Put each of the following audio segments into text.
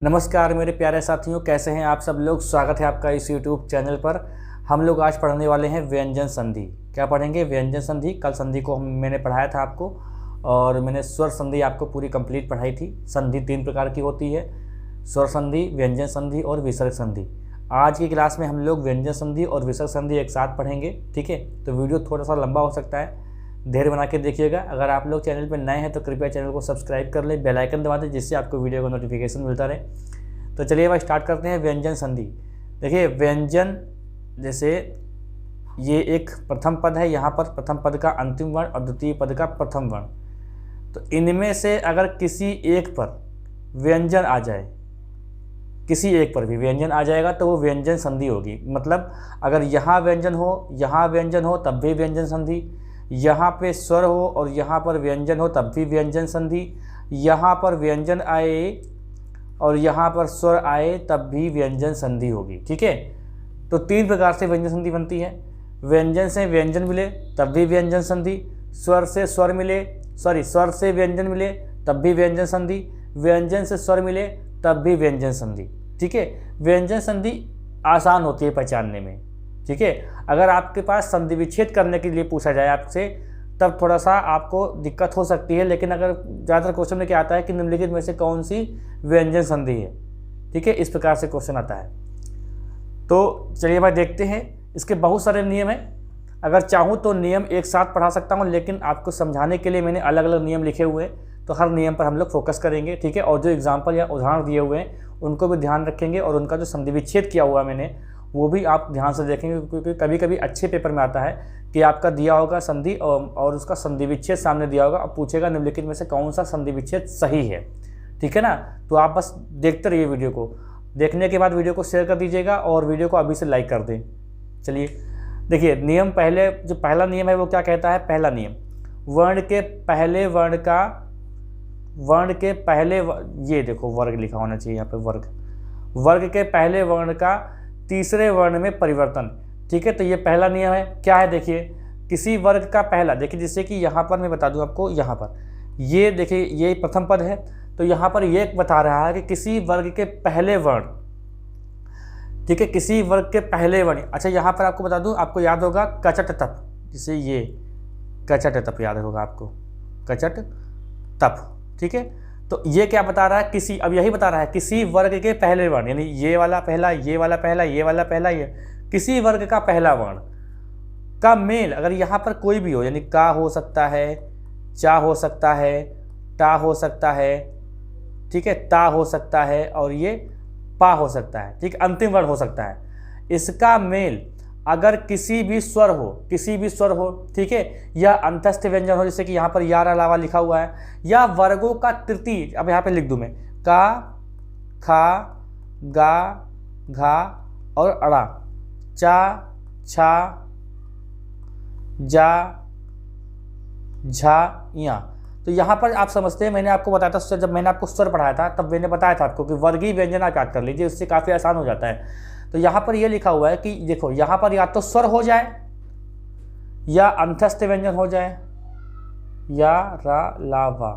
नमस्कार मेरे प्यारे साथियों, कैसे हैं आप सब लोग। स्वागत है आपका इस YouTube चैनल पर। हम लोग आज पढ़ने वाले हैं व्यंजन संधि। क्या पढ़ेंगे? व्यंजन संधि। कल संधि को मैंने पढ़ाया था आपको, और मैंने स्वर संधि आपको पूरी कंप्लीट पढ़ाई थी। संधि 3 प्रकार की होती है: स्वर संधि, व्यंजन संधि और विसर्ग संधि। आज की क्लास में हम लोग व्यंजन संधि और विसर्ग संधि एक साथ पढ़ेंगे, ठीक है। तो वीडियो थोड़ा सा लंबा हो सकता है, धैर्य बना के देखिएगा। अगर आप लोग चैनल पर नए हैं तो कृपया चैनल को सब्सक्राइब कर लें, बेल आइकन दबा दें, जिससे आपको वीडियो का नोटिफिकेशन मिलता रहे। तो चलिए भाई स्टार्ट करते हैं व्यंजन संधि। देखिए व्यंजन, जैसे ये एक प्रथम पद है, यहाँ पर प्रथम पद का अंतिम वर्ण और द्वितीय पद का प्रथम वर्ण। तो इनमें से अगर किसी एक पर व्यंजन आ जाए, किसी एक पर भी व्यंजन आ जाएगा तो वो व्यंजन संधि होगी। मतलब अगर यहाँ व्यंजन हो, यहाँ व्यंजन हो, तब भी व्यंजन संधि। यहाँ पे स्वर हो और यहाँ पर व्यंजन हो, तब भी व्यंजन संधि। यहाँ पर व्यंजन आए और यहाँ पर स्वर आए, तब भी व्यंजन संधि होगी, ठीक है। तो 3 प्रकार से व्यंजन संधि बनती है। व्यंजन से व्यंजन मिले तब भी व्यंजन संधि, स्वर से स्वर मिले, स्वर से व्यंजन मिले तब भी व्यंजन संधि, व्यंजन से स्वर मिले तब भी व्यंजन संधि, ठीक है। व्यंजन संधि आसान होती है पहचानने में, ठीक है। अगर आपके पास संधि विच्छेद करने के लिए पूछा जाए आपसे, तब थोड़ा सा आपको दिक्कत हो सकती है। लेकिन अगर ज़्यादातर क्वेश्चन में क्या आता है कि निम्नलिखित में से कौन सी व्यंजन संधि है, ठीक है। इस प्रकार से क्वेश्चन आता है। तो चलिए भाई देखते हैं। इसके बहुत सारे नियम हैं। अगर चाहूँ तो नियम एक साथ पढ़ा सकता हूँ, लेकिन आपको समझाने के लिए मैंने अलग अलग नियम लिखे हुए हैं। तो हर नियम पर हम लोग फोकस करेंगे, ठीक है। और जो एग्जाम्पल या उदाहरण दिए हुए हैं उनको भी ध्यान रखेंगे, और उनका जो संधि विच्छेद किया हुआ मैंने वो भी आप ध्यान से देखेंगे, क्योंकि कभी कभी अच्छे पेपर में आता है कि आपका दिया होगा संधि और उसका संधि विच्छेद सामने दिया होगा, अब पूछेगा निम्नलिखित में से कौन सा संधि विच्छेद सही है, ठीक है ना। तो आप बस देखते रहिए वीडियो को। देखने के बाद वीडियो को शेयर कर दीजिएगा और वीडियो को अभी से लाइक कर दें। चलिए देखिए नियम, पहले जो पहला नियम है वो क्या कहता है। पहला नियम, वर्ण के पहले ये देखो वर्ग लिखा होना चाहिए यहाँ पे, वर्ग के पहले वर्ण का तीसरे वर्ण में परिवर्तन, ठीक है। तो ये पहला नियम है। क्या है देखिए, किसी वर्ग का पहला, देखिए जैसे कि यहाँ पर मैं बता दूँ आपको, यहाँ पर ये देखिए ये प्रथम पद है, तो यहाँ पर ये बता रहा है कि किसी वर्ग के पहले वर्ण, ठीक है, किसी वर्ग के पहले वर्ण। अच्छा यहाँ पर आपको बता दूँ, आपको याद होगा कचट तप, जैसे ये कचट तप याद होगा आपको, कचट तप, ठीक है। तो ये क्या बता रहा है, किसी, अब यही बता रहा है किसी वर्ग के पहले वर्ण, यानी ये वाला पहला, ये वाला पहला, ये वाला पहला, ये किसी वर्ग का पहला वर्ण का मेल अगर यहाँ पर कोई भी हो, यानी का हो सकता है, चा हो सकता है, टा हो सकता है, ठीक है, ता हो सकता है, और ये पा हो सकता है, ठीक, अंतिम वर्ण हो सकता है। इसका मेल अगर किसी भी स्वर हो, ठीक है, या अंतस्थ व्यंजन हो, जैसे कि यहाँ पर यार अलावा लिखा हुआ है, या वर्गों का तृतीय, अब यहाँ पे लिख दूं मैं, का, खा, गा, घा और अड़ा, चा, छा, जा, झा, या। तो यहाँ पर आप समझते हैं, मैंने आपको बताया था, जब मैंने आपको स्वर पढ़ाया था तब मैंने बताया था आपको कि वर्गीय व्यंजन आप याद कर लीजिए, उससे काफ़ी आसान हो जाता है। तो यहाँ पर ये लिखा हुआ है कि देखो यहाँ पर या तो स्वर हो जाए या अंतस्थ व्यंजन हो जाए, या रा ला वा,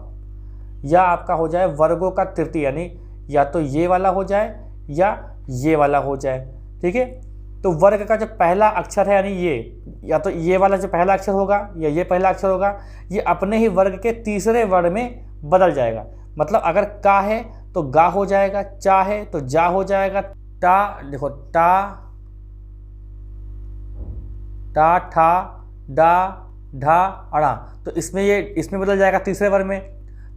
या आपका हो जाए वर्गों का तृतीय, यानी या तो ये वाला हो जाए या ये वाला हो जाए, ठीक है। तो वर्ग का जो पहला अक्षर है, यानी ये, या तो ये वाला जो पहला अक्षर होगा या ये पहला अक्षर होगा, ये अपने ही वर्ग के तीसरे वर्ण में बदल जाएगा। मतलब अगर का है तो गा हो जाएगा, चा है तो जा हो जाएगा, टा, देखो टा, ठा, डा, ढा, अड़ा, तो इसमें बदल जाएगा तीसरे वर्ण में।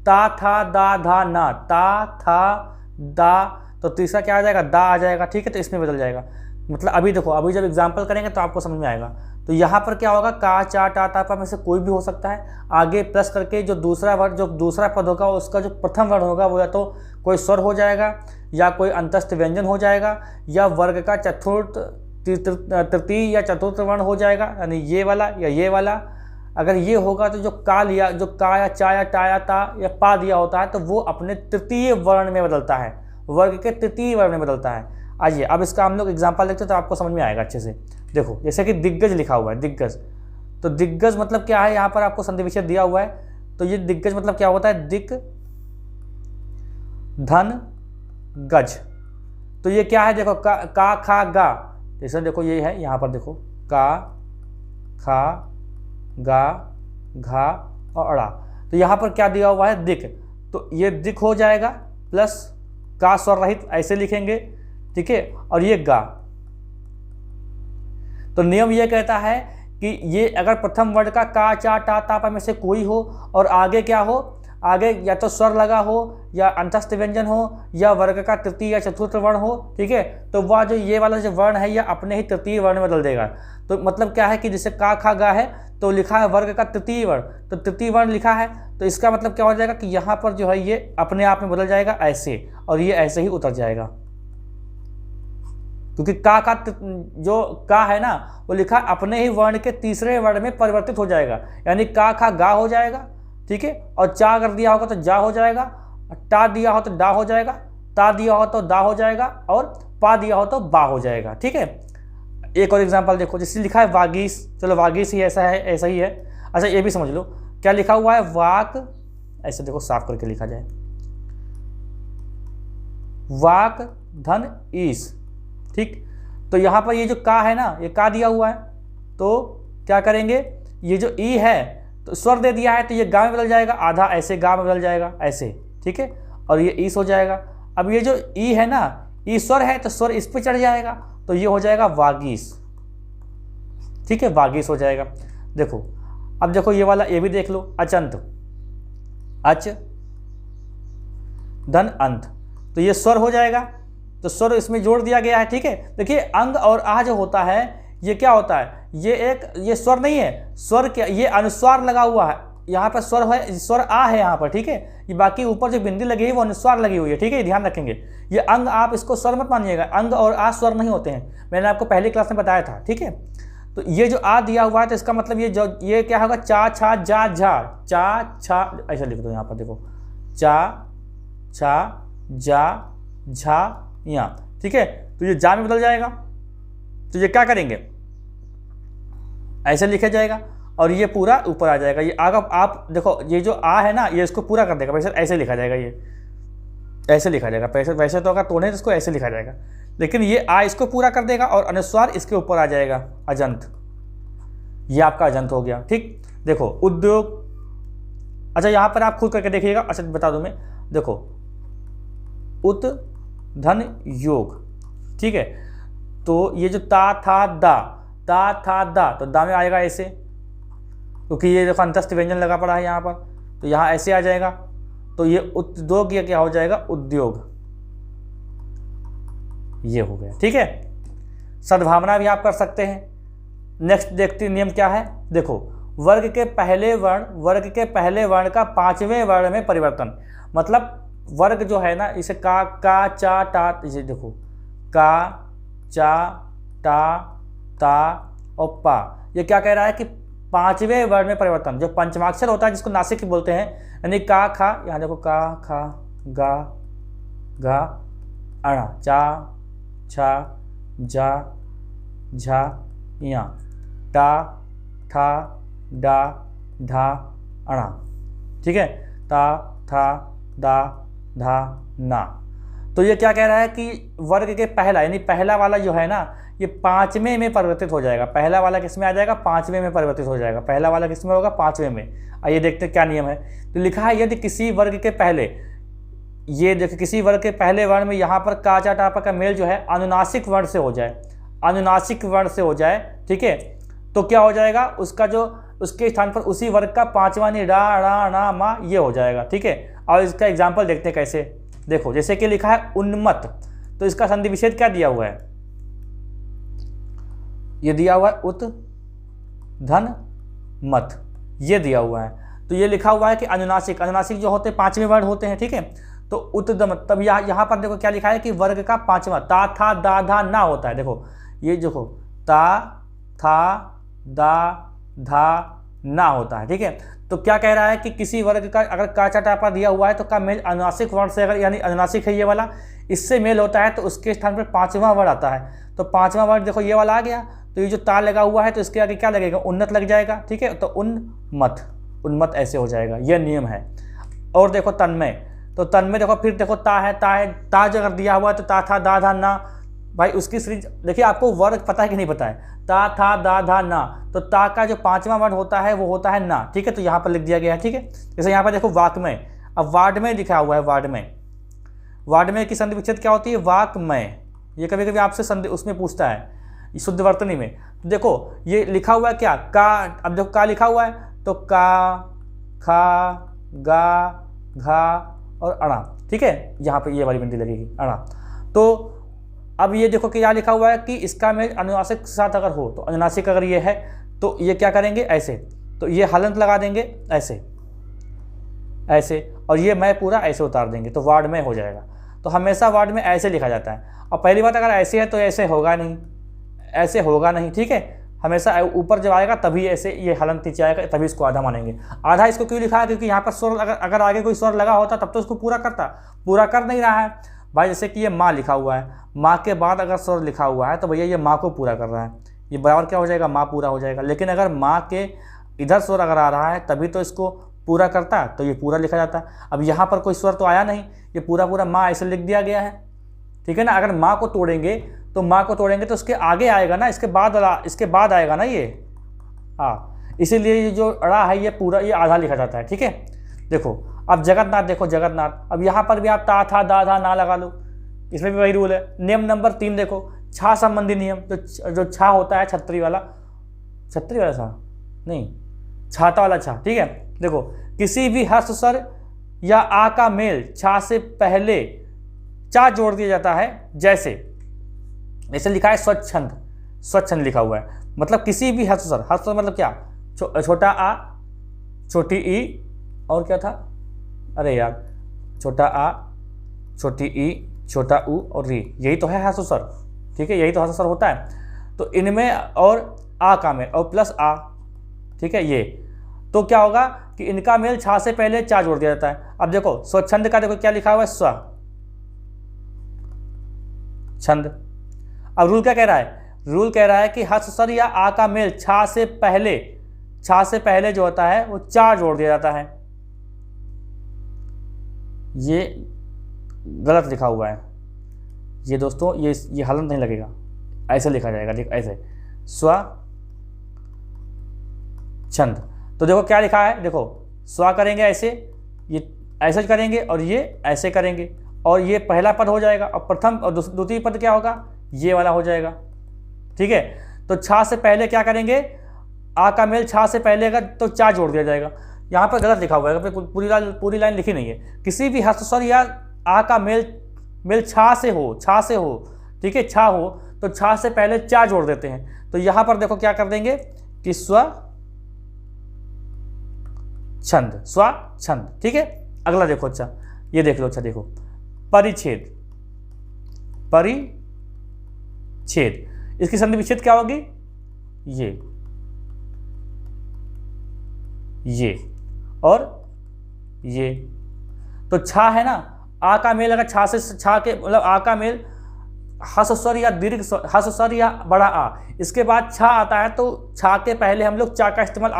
ता, था, दा, धा, ना, ता, था, दा, तो तीसरा क्या आ जाएगा, दा आ जाएगा, ठीक है। तो इसमें बदल जाएगा। मतलब अभी देखो, अभी जब एग्जाम्पल करेंगे तो आपको समझ में आएगा। तो यहाँ पर क्या होगा, का, चा, टा, ता, पा में से कोई भी हो सकता है। आगे प्लस करके जो दूसरा पद होगा उसका जो प्रथम वर्ण होगा वो या तो कोई स्वर हो जाएगा, या कोई अंतस्थ व्यंजन हो जाएगा, या वर्ग का चतुर्थ, तृतीय या चतुर्थ वर्ण हो जाएगा, यानी ये वाला या ये वाला। अगर ये होगा तो जो का या चा या टा या ता या पा दिया होता है, तो वो अपने तृतीय वर्ण में बदलता है, वर्ग के तृतीय वर्ण में बदलता है। आइए अब इसका हम लोग एग्जाम्पल देखते हैं तो आपको समझ में आएगा अच्छे से। देखो जैसे कि दिग्गज लिखा हुआ है, दिग्गज, तो दिग्गज मतलब क्या है, यहाँ पर आपको संधि विच्छेद दिया हुआ है। तो ये दिग्गज मतलब क्या होता है, दिक, धन, गज। तो ये क्या है, देखो का खा गा, जैसे देखो ये है, यहाँ पर देखो का खा गा घा और अड़ा। तो यहाँ पर क्या दिया हुआ है, दिक, तो ये दिक हो जाएगा प्लस का स्वर रहित ऐसे लिखेंगे, ठीक है, और ये गा। तो नियम ये कहता है कि ये अगर प्रथम वर्ण का का चा टा ता पा में से कोई हो और आगे क्या हो, आगे या तो स्वर लगा हो या अंतस्थ व्यंजन हो या वर्ग का तृतीय या चतुर्थ वर्ण हो, ठीक है, तो वह जो ये वाला जो वर्ण है यह अपने ही तृतीय वर्ण में बदल देगा। तो मतलब क्या है कि जैसे का खा गा है तो लिखा है वर्ग का तृतीय वर्ण, तो तृतीय वर्ण लिखा है, तो इसका मतलब क्या हो जाएगा कि यहाँ पर जो है ये अपने आप में बदल जाएगा ऐसे, और ये ऐसे ही उतर जाएगा, क्योंकि का जो का है ना वो लिखा अपने ही वर्ण के तीसरे वर्ण में परिवर्तित हो जाएगा, यानी का खा गा हो जाएगा, ठीक है, और चा अगर दिया होगा तो जा हो जाएगा, टा दिया हो तो डा हो जाएगा, ता दिया हो तो दा हो जाएगा, और पा दिया हो तो बा हो जाएगा, ठीक है। एक और एग्जांपल देखो, जैसे लिखा है वागीस, चलो वागीस ही ऐसा है, ऐसा ही है। अच्छा ये भी समझ लो क्या लिखा हुआ है, वाक, ऐसे देखो साफ करके लिखा जाए, वाक धन ईस, ठीक। तो यहाँ पर ये जो का है ना, ये का दिया हुआ है, तो क्या करेंगे, ये जो ई है तो स्वर दे दिया है तो ये गा में बदल जाएगा, आधा ऐसे गा में बदल जाएगा ऐसे, ठीक है, और ये ईस हो जाएगा। अब ये जो ई है ना, ई स्वर है तो स्वर इस पे चढ़ जाएगा, तो ये हो जाएगा वागीस, ठीक है, वागीस हो जाएगा। देखो अब देखो ये वाला, ये भी देख लो, अचंत, अच धन अंत, तो ये स्वर हो जाएगा, तो स्वर इसमें जोड़ दिया गया है, ठीक है। देखिए अंग और आ जो होता है ये क्या होता है, ये स्वर नहीं है, स्वर क्या, ये अनुस्वार लगा हुआ है, यहाँ पर स्वर है, स्वर आ है यहाँ पर, ठीक है, ये बाकी ऊपर जो बिंदी लगी है वो अनुस्वार लगी हुई है, ठीक है, ध्यान रखेंगे। ये अंग आप इसको स्वर मत मानिएगा, अंग और आ स्वर नहीं होते हैं, मैंने आपको पहली क्लास में बताया था, ठीक है। तो ये जो आ दिया हुआ है तो इसका मतलब ये क्या होगा, चा छा जा झा, चा छा, ऐसा लिख दो यहाँ पर, देखो चा छा जा झा या, ठीक है, तो ये जा में बदल जाएगा, तो ये क्या करेंगे, ऐसे लिखा जाएगा और ये पूरा ऊपर आ जाएगा। ये आगे आप देखो, ये जो आ है ना ये इसको पूरा कर देगा, वैसे ऐसे लिखा जाएगा, ये ऐसे लिखा जाएगा, वैसे तो अगर तोड़े तो इसको ऐसे लिखा जाएगा, लेकिन ये आ इसको पूरा कर देगा और अनुस्वार इसके ऊपर आ जाएगा, अजंत, ये आपका अजंत हो गया, ठीक। देखो उद्योग, अच्छा यहाँ पर आप खुद करके देखिएगा, अच्छा बता दूं मैं, देखो उत धन योग, ठीक है, तो ये जो ता था दा, तो दा में आएगा ऐसे, क्योंकि ये देखो अंतस्थ व्यंजन लगा पड़ा है यहाँ पर, तो यहाँ ऐसे आ जाएगा, तो ये उद्योग, ये क्या हो जाएगा, उद्योग, ये हो गया, ठीक है। सद्भावना भी आप कर सकते हैं। नेक्स्ट देखते नियम क्या है, देखो वर्ग के पहले वर्ण का पांचवें वर्ण में परिवर्तन, मतलब वर्ग जो है ना, इसे का चा टा, इसे देखो का चा टा ता और पा, ये क्या कह रहा है कि पांचवें वर्ण में परिवर्तन, जो पंचमाक्षर होता है जिसको नासिक बोलते हैं, यानी का खा, यहाँ देखो का खा गा घा अणा, चा छा जा झा या, टा ठा डा ढा अणा, ठीक है, ता था दा धा ना। तो ये क्या कह रहा है कि वर्ग के पहला, यानी पहला वाला जो है ना ये पांचवें में परिवर्तित हो जाएगा, पहला वाला किस में आ जाएगा, पांचवें में परिवर्तित हो जाएगा, पहला वाला किस में होगा, पांचवें में। आइए देखते हैं क्या नियम है। तो लिखा है यदि किसी वर्ग के पहले, ये देखिए किसी वर्ग के पहले वर्ण में यहाँ पर का चा टा पा का मेल जो है अनुनासिक वर्ण से हो जाए, अनुनासिक वर्ण से हो जाए, ठीक है, तो क्या हो जाएगा, उसका जो उसके स्थान पर उसी वर्ग का पांचवा नि डा ड़ा ना मा ये हो जाएगा, ठीक है। और इसका एग्जाम्पल देखते हैं कैसे, देखो जैसे कि लिखा है उन्मत्त, तो इसका संधि विच्छेद क्या दिया हुआ है, ये दिया हुआ है उत धन मत, ये दिया हुआ है। तो ये लिखा हुआ है कि अनुनासिक, अनुनासिक जो होते हैं पांचवें वर्ण होते हैं, ठीक है, तो उत दम, तब यहाँ पर देखो क्या लिखा है कि वर्ग का पांचवा, ता था दा धा ना होता है, देखो ये देखो ता था दा धा ना होता है, ठीक है। तो क्या कह रहा है कि किसी वर्ग का अगर का चा टा पा दिया हुआ है तो का मेल अनुनासिक वर्ण से, अगर यानी अनुनासिक है ये वाला, इससे मेल होता है तो उसके स्थान पर पांचवा वर्ण आता है। तो पांचवा वर्ण देखो ये वाला आ गया, तो ये जो ता लगा हुआ है तो इसके आगे क्या लगेगा, उन्नत लग जाएगा, ठीक है, तो उन्मत, उन्मत ऐसे हो जाएगा, यह नियम है। और देखो तन्मय, तो तन में देखो, फिर देखो ता है, ता जो अगर दिया हुआ है तो ता था दा धा ना, भाई उसकी सीरीज देखिए, आपको वर्ड पता है कि नहीं पता है, ता था दा धा ना, तो ता का जो 5वां वर्ड होता है वो होता है ना, ठीक है, तो यहाँ पर लिख दिया गया है, ठीक है। जैसे यहाँ पर देखो वाक्मय, अब वाड्मय लिखा हुआ है, वाड्मय की संधि विच्छेद क्या होती है, वाक्मय, ये कभी कभी आपसे संधि उसमें पूछता है शुद्ध वर्तनी में, तो देखो ये लिखा हुआ है क्या, का, अब देखो का लिखा हुआ है तो का, खा, गा, घा और अणा, ठीक है, यहाँ पे ये वाली बिंदी लगेगी अणा। तो अब ये देखो कि यहाँ लिखा हुआ है कि इसका मेल अनुनासिक के साथ अगर हो, तो अनुनासिक अगर ये है तो ये क्या करेंगे ऐसे, तो ये हलंत लगा देंगे ऐसे ऐसे, और ये मैं पूरा ऐसे उतार देंगे, तो वार्ड में हो जाएगा। तो हमेशा वार्ड में ऐसे लिखा जाता है। और पहली बात, अगर ऐसे है तो ऐसे होगा नहीं, ऐसे होगा नहीं, ठीक है, हमेशा ऊपर जब आएगा तभी ऐसे ये हलंत नीचे आएगा, तभी इसको आधा मानेंगे। आधा इसको क्यों लिखा है, क्योंकि यहाँ पर स्वर अगर आगे कोई स्वर लगा होता तब तो उसको पूरा करता, पूरा कर नहीं रहा है भाई। जैसे कि ये माँ लिखा हुआ है, माँ के बाद अगर स्वर लिखा हुआ है तो भैया ये माँ को पूरा कर रहा है, ये बराबर क्या हो जाएगा, माँ पूरा हो जाएगा। लेकिन अगर माँ के इधर स्वर अगर आ रहा है तभी तो इसको पूरा करता है, तो ये पूरा लिखा जाता है। अब यहाँ पर कोई स्वर तो आया नहीं, ये पूरा पूरा माँ ऐसे लिख दिया गया है, ठीक है ना। अगर माँ को तोड़ेंगे तो उसके आगे आएगा ना, इसके बाद आएगा ना ये, हाँ, इसीलिए ये जो अड़ा है ये पूरा, ये आधा लिखा जाता है, ठीक है। देखो अब जगन्नाथ, देखो जगन्नाथ, अब यहाँ पर भी आप ता था दा धा ना लगा लो, इसमें भी वही रूल है। नियम नंबर 3 देखो, छा संबंधी नियम, जो छा होता है, छत्री वाला छा नहीं, छाता वाला छा, ठीक है। देखो किसी भी हर्ष स्वर या आ का मेल छा से पहले चा जोड़ दिया जाता है, जैसे लिखा है स्वच्छंद लिखा हुआ है, मतलब किसी भी हर्ष स्वर मतलब क्या, छोटा आ, छोटी ई, और क्या था, अरे यार, छोटा आ, छोटी ई, छोटा ऊ और री, यही तो है हर्ष स्वर, ठीक है, यही तो हर्ष स्वर होता है। तो इनमें और आ का मेल और प्लस आ, ठीक है, ये तो क्या होगा कि इनका मेल छा से पहले चा जोड़ दिया जाता है। अब देखो स्वच्छंद का देखो क्या लिखा हुआ है, स्व छंद। अब रूल क्या कह रहा है, रूल कह रहा है कि हर्ष स्वर या आ का मेल छा से पहले जो होता है वो चा जोड़ दिया जाता है। ये गलत लिखा हुआ है ये दोस्तों, ये हलंत नहीं लगेगा, ऐसे लिखा जाएगा, देख ऐसे, स्व छंद। तो देखो क्या लिखा है, देखो स्व करेंगे ऐसे, ये ऐसे करेंगे और ये ऐसे करेंगे, और ये पहला पद हो जाएगा, और प्रथम और द्वितीय पद क्या होगा, ये वाला हो जाएगा, ठीक है। तो छा से पहले क्या करेंगे, आ का मेल छा से पहले अगर तो चा जोड़ दिया जाएगा। यहाँ पर गलत लिखा हुआ है, पूरी लाइन लिखी नहीं है। किसी भी हर्ष स्वर या आ का मेल छा से हो, ठीक है, छा हो तो छा से पहले चा जोड़ देते हैं। तो यहाँ पर देखो क्या कर देंगे कि स्व छंद, ठीक है। अगला देखो, अच्छा ये देख लो, अच्छा देखो, परिच्छेद, इसकी संधि विच्छेद क्या होगी, ये और ये। तो छा है ना, आ का मेल अगर छा के मतलब आ का मेल हर्ष स्वर या दीर्घ हर्ष स्वर या बड़ा आ, इसके बाद छा आता है, तो छा के पहले हम लोग चा का इस्तेमाल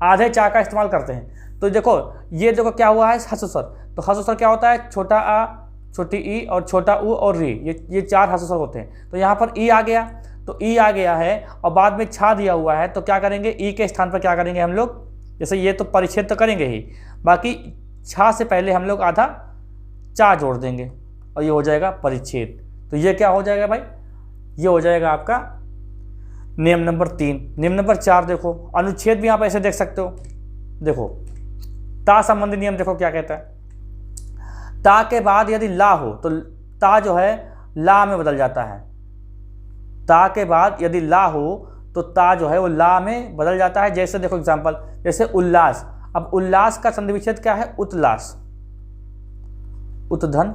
आधे चा का इस्तेमाल करते हैं। तो देखो ये देखो क्या हुआ है, हर्ष स्वर। तो हर्ष स्वर क्या होता है, छोटा आ, छोटी ई और छोटा ऊ और री, ये 4 हर्ष स्वर होते हैं। तो यहाँ पर ई आ गया, तो ई आ गया है और बाद में छा दिया हुआ है, तो क्या करेंगे, ई के स्थान पर क्या करेंगे हम लोग, जैसे ये तो परिच्छेद तो करेंगे ही, बाकी छा से पहले हम लोग आधा चा जोड़ देंगे और ये हो जाएगा परिच्छेद। तो ये क्या हो जाएगा भाई, ये हो जाएगा आपका नियम नंबर 3। नियम नंबर 4 देखो, अनुच्छेद भी आप ऐसे देख सकते हो। देखो ता संबंधी नियम देखो क्या कहता है, ता के बाद यदि ला हो तो ता जो है ला में बदल जाता है। ता के बाद यदि ला हो तो ता जो है वो ला में बदल जाता है। जैसे देखो एग्जांपल, जैसे उल्लास। अब उल्लास का संधि विच्छेद क्या है, उत्लास, उत्धन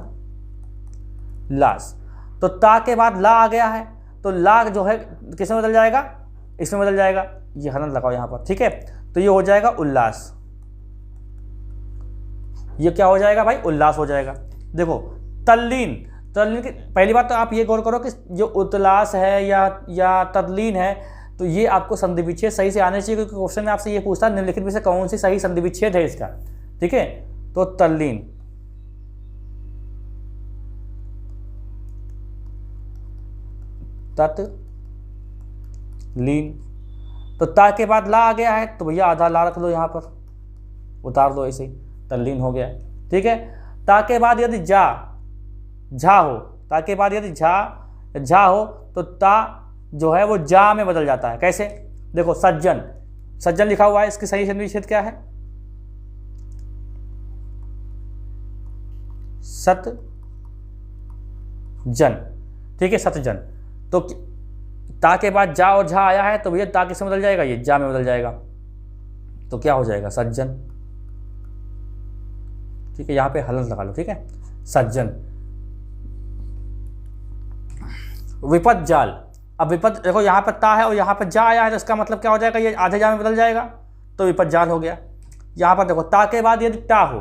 लास। तो ता के बाद ला आ गया है, तो ला जो है किसमें बदल जाएगा, इसमें बदल जाएगा, ये हलन लगाओ यहाँ पर, ठीक है। तो ये हो जाएगा उल्लास, ये क्या हो जाएगा भाई, उल्लास हो जाएगा। देखो तल्लीन की पहली बात तो आप ये गौर करो कि जो उतलास है या तल्लीन है, तो ये आपको संधि विच्छेद सही से आने चाहिए, क्योंकि क्वेश्चन में आपसे ये पूछता है निम्नलिखित में से कौन सी सही संधि विच्छेद है इसका, ठीक है। तो तल्लीन तत् लीन। तो ता के बाद ला आ गया है तो भैया आधा ला रख दो, यहाँ पर उतार दो, ऐसे ही तल्लीन हो गया। ठीक है, ता के बाद यदि जा झा हो, ता के बाद यदि झा हो तो ता जो है वो जा में बदल जाता है। कैसे? देखो सज्जन, सज्जन लिखा हुआ है, इसकी सही संधि विच्छेद क्या है? सतजन। ठीक है, सतजन। तो ता के बाद जा और झा आया है तो भैया ता किसमें बदल जाएगा? ये जा में बदल जाएगा। तो क्या हो जाएगा? सज्जन। ठीक है, यहां पे हलंत लगा लो। ठीक है, सज्जन। विपद जाल। अब विपद देखो यहाँ पर ता है और यहाँ पर जा आया है तो इसका मतलब क्या हो जाएगा? ये आधे जा में बदल जाएगा तो विपद जाल हो गया। यहाँ पर देखो ता के बाद यदि टा हो,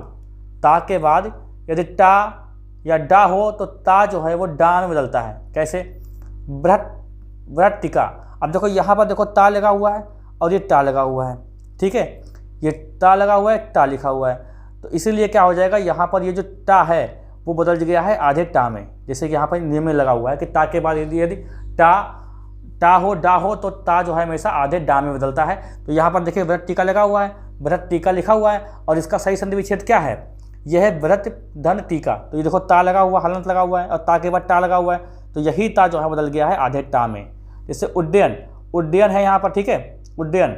ता के बाद यदि टा या डा हो तो ता जो है वो डा में बदलता है। कैसे? बृहत्तिका। अब देखो यहाँ पर देखो ता लगा हुआ है और ये टा लगा हुआ है। ठीक है, ये ता लगा हुआ है, टा लिखा हुआ है, तो इसीलिए क्या हो जाएगा? यहाँ पर ये जो टा है वो बदल गया है आधे टा में। जैसे कि यहाँ पर नियम में लगा हुआ है कि ता के बाद यदि टा हो डा हो तो ता जो है हमेशा आधे डा में बदलता है। तो यहाँ पर देखिए बृहत टीका लगा हुआ है, बृहत टीका लिखा हुआ है और इसका सही संधि विच्छेद क्या है? यह है बृहत धन टीका। तो ये देखो ता लगा हुआ, हलंत लगा हुआ है और ता के बाद टा लगा हुआ है, तो यही ता जो है बदल गया है आधे टा में। जैसे उड्डयन, उड्डयन है यहाँ पर। ठीक है, उड्डयन।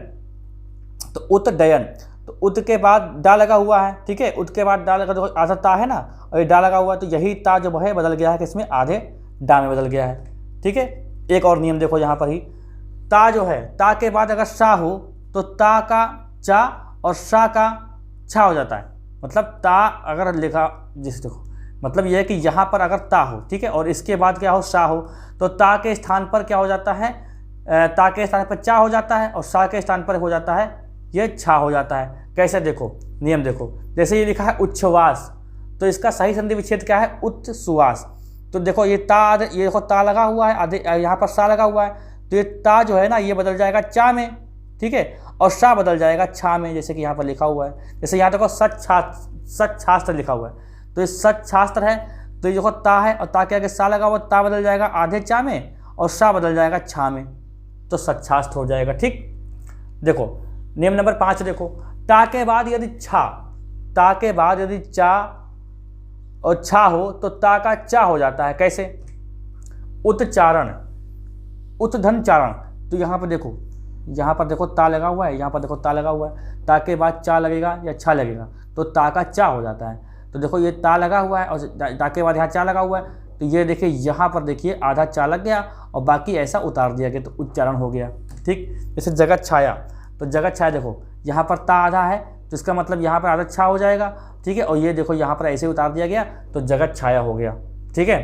तो उत्डयन, तो उत के बाद डा लगा हुआ है। ठीक है, उत के बाद डा लगा, देखो आधा ता है ना और ये डा लगा हुआ है, तो यही ता जो है बदल गया है किसमें? आधे डा में बदल गया है। ठीक है, एक और नियम देखो यहाँ पर ही, ता जो है ता के बाद अगर सा हो तो ता का चा और सा का छा हो जाता है। मतलब ता अगर लिखा, जिस देखो मतलब यह है कि यहाँ पर अगर ता हो, ठीक है, और इसके बाद क्या हो? सा हो, तो ता के स्थान पर क्या हो जाता है? ता के स्थान पर चा हो जाता है और सा के स्थान पर हो जाता है ये छा हो जाता है। कैसे? देखो नियम देखो, जैसे ये लिखा है उच्छ्वास, तो इसका सही संधि विच्छेद क्या है? उत्सुवास। तो देखो ये ता, ये देखो ता लगा हुआ है, आधे यहाँ पर सा लगा हुआ है, तो ये ता जो है ना ये बदल जाएगा चा में। ठीक है, और सा बदल जाएगा छा में, जैसे कि यहाँ पर लिखा हुआ है। जैसे यहाँ देखो सच्छास्त्र लिखा हुआ है, तो ये सच्छास्त्र है, तो ये देखो ता है और ता के आगे सा लगा हुआ, ता बदल जाएगा आधे चा में और सा बदल जाएगा छा में, तो सच्छास्त्र हो जाएगा। ठीक, देखो नियम नंबर 5 देखो, ता के बाद यदि छा, ता के बाद यदि चा और छा हो तो ता का चा हो जाता है। कैसे? उत्चारण, उत्धन चारण। तो यहाँ पर देखो ता लगा हुआ है, यहाँ पर देखो ता लगा हुआ है, ता के बाद चा लगेगा या छा लगेगा तो ता का चा हो जाता है। तो देखो ये ता लगा हुआ है और ता के बाद यहाँ चा लगा हुआ है, तो ये देखिए यहाँ पर देखिए आधा चा लग गया और बाकी ऐसा उतार दिया गया, तो उच्चारण हो गया। ठीक, जैसे जगत छाया, तो जगत छाया देखो यहाँ पर ता आधा है तो इसका मतलब यहाँ पर आधा छा हो जाएगा। ठीक है, और ये देखो यहाँ पर ऐसे उतार दिया गया तो जगत छाया हो गया। ठीक है,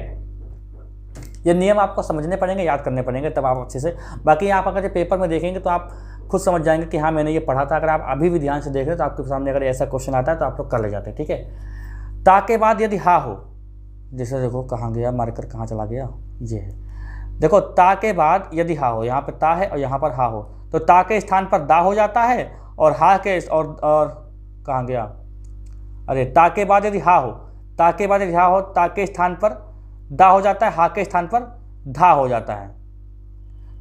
ये नियम आपको समझने पड़ेंगे, याद करने पड़ेंगे, तब आप अच्छे से, बाकी आप अगर पेपर में देखेंगे तो आप खुद समझ जाएंगे कि हाँ मैंने ये पढ़ा था। अगर आप अभी भी ध्यान से देख रहे हैं तो आपके सामने अगर ऐसा क्वेश्चन आता है तो आप लोग कर ले जाते हैं। ठीक है, ता के बाद यदि हा हो, जैसे देखो कहाँ गया मार्कर, कहाँ चला गया, ये है देखो, ता के बाद यदि हा हो, यहाँ पर ता है और यहाँ पर हा हो, तो ता के स्थान पर दा हो जाता है और हा के और कहाँ गया, अरे ता के बाद यदि हा हो, ता के बाद यदि हा हो, ता के स्थान पर दा हो जाता है, हा के स्थान पर धा हो जाता है,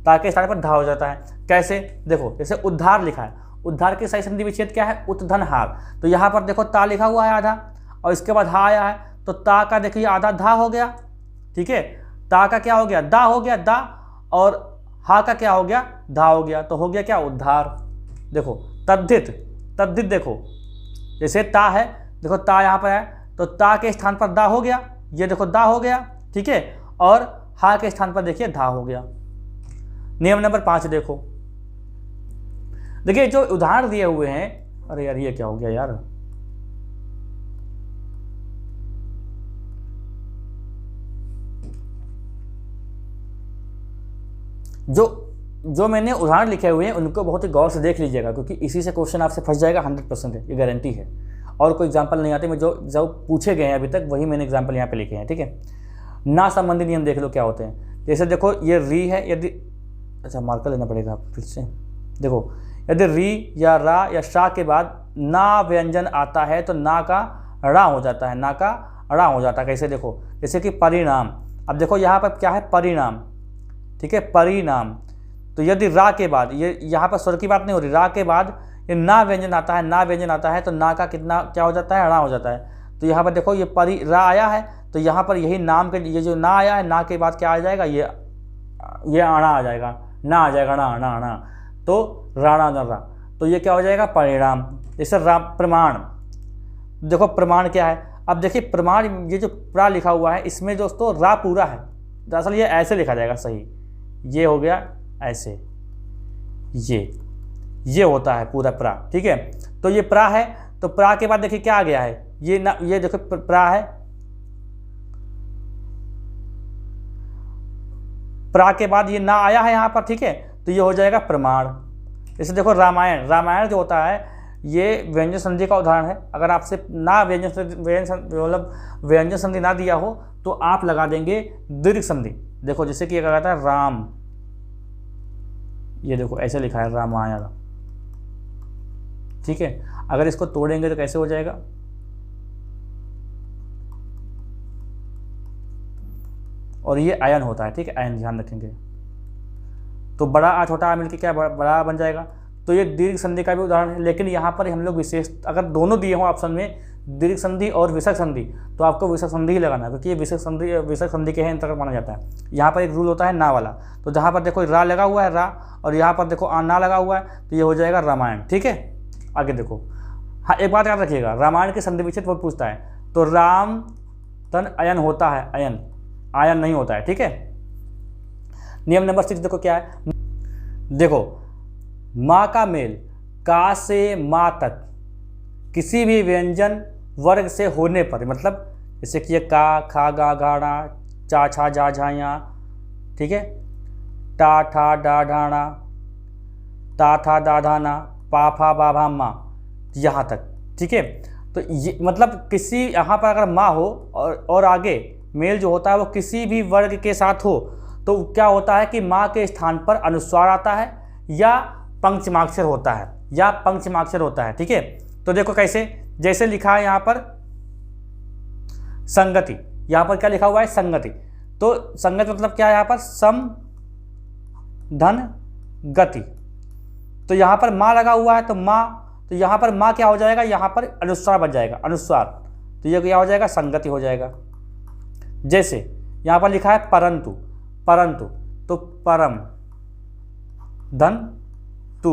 ता के स्थान पर धा हो जाता है। कैसे? देखो जैसे उद्धार लिखा है, उद्धार के सही संधि विच्छेद क्या है? उत्धनहार। तो यहाँ पर देखो ता लिखा हुआ है आधा और इसके बाद हा आया है, तो ता का देखिए आधा धा हो गया। ठीक है, ता का क्या हो गया? दा हो गया, दा, और हा का क्या हो गया? धा हो गया, तो हो गया क्या? उद्धार। देखो तद्धित, तद्धित देखो जैसे ता है, देखो ता यहाँ पर है तो ता के स्थान पर दा हो गया, ये देखो दा हो गया। ठीक है, और हा के स्थान पर देखिए धा हो गया। नियम नंबर 5 देखो, देखिए जो उदाहरण दिए हुए हैं, अरे यार ये क्या हो गया यार, जो मैंने उदाहरण लिखे हुए हैं उनको बहुत ही गौर से देख लीजिएगा, क्योंकि इसी से क्वेश्चन आपसे फंस जाएगा 100% है, ये गारंटी है। और कोई एग्जांपल नहीं आते, मैं जो पूछे गए हैं अभी तक वही मैंने एग्जांपल यहाँ पे लिखे हैं। ठीक है, ना संबंधी नियम देख लो क्या होते हैं। जैसे देखो ये री है, यदि, अच्छा मार्कर लेना पड़ेगा फिर से। देखो यदि री या रा या शा के बाद ना व्यंजन आता है तो ना का रा हो जाता है, ना का रा हो जाता है। कैसे? देखो जैसे कि परिणाम, अब देखो यहाँ पर क्या है? परिणाम। ठीक है, परिणाम। तो यदि रा के बाद, ये यहाँ पर स्वर की बात नहीं हो रही, रा के बाद ये ना व्यंजन आता है, ना व्यंजन आता है, तो ना का कितना क्या हो जाता है, णा हो जाता है। तो यहाँ पर देखो ये रा आया है, तो यहाँ पर यही नाम के ये जो ना आया है, ना के बाद क्या आ जाएगा, ये आना आ जाएगा, ना आ जाएगा, ना ना ना, तो राणा न रा, तो ये क्या हो जाएगा, परिणाम। जैसे प्रमाण, देखो प्रमाण क्या है, अब देखिए प्रमाण, ये जो प्रा लिखा हुआ है इसमें दोस्तों रा पूरा है, दरअसल ये ऐसे लिखा जाएगा सही, ये हो गया ऐसे, ये होता है पूरा प्रा, ठीक है। तो ये प्रा है, तो प्रा के बाद देखिए क्या आ गया है, ये ना, ये देखो प्रा है, प्रा के बाद ये ना आया है यहाँ पर, ठीक है, तो ये हो जाएगा प्रमाण। जैसे देखो रामायण, रामायण जो होता है ये व्यंजन संधि का उदाहरण है। अगर आपसे ना व्यंजन संधि ना दिया हो तो आप लगा देंगे दीर्घ संधि। देखो जैसे कि क्या कहता है राम, ये देखो ऐसे लिखा है रामायण, ठीक है। अगर इसको तोड़ेंगे तो कैसे हो जाएगा, और ये अयन होता है, ठीक है, अयन ध्यान रखेंगे। तो बड़ा आ छोटा आ मिलकर क्या बड़ा बन जाएगा। तो ये दीर्घ संधि का भी उदाहरण है, लेकिन यहाँ पर हम लोग विशेष, अगर दोनों दिए हों ऑप्शन में दीर्घ संधि और विसर्ग संधि, तो आपको विसर्ग संधि ही लगाना है, क्योंकि ये विसर्ग संधि के अंतर्गत माना जाता है। यहाँ पर एक रूल होता है ना वाला, तो जहाँ पर देखो रा लगा हुआ है रा, और यहाँ पर देखो ना लगा हुआ है, तो ये हो जाएगा रामायण, ठीक है। आगे देखो, हाँ एक बात याद रखिएगा, रामायण के संधि विच्छेद बहुत पूछता है, तो राम तन अयन होता है, अयन आयन नहीं होता है, ठीक है। नियम नंबर 6 देखो क्या है, देखो माँ का मेल का से माँ तक किसी भी व्यंजन वर्ग से होने पर, मतलब जैसे कि ये का खा गा गाना चा छा जा झाया, ठीक है, टा ठा डा ढाना ता था दा धाना पा फा बा भा माँ, यहाँ तक, ठीक है। तो ये मतलब किसी यहाँ पर अगर माँ हो और आगे मेल जो होता है वो किसी भी वर्ग के साथ हो, तो क्या होता है कि माँ के स्थान पर अनुस्वार आता है या पंचमाक्षर होता है, या पंचमाक्षर होता है, ठीक है। तो देखो कैसे, जैसे लिखा है यहाँ पर संगति, यहाँ पर क्या लिखा हुआ है संगति, तो संगति मतलब क्या है यहाँ पर सम धन गति, तो यहाँ पर माँ लगा हुआ है, तो माँ, तो यहाँ पर माँ क्या हो जाएगा, यहाँ पर अनुस्वार बन जाएगा, अनुस्वार, तो ये क्या हो जाएगा, संगति हो जाएगा। जैसे यहाँ पर लिखा है परंतु, परंतु, तो परम धन तू,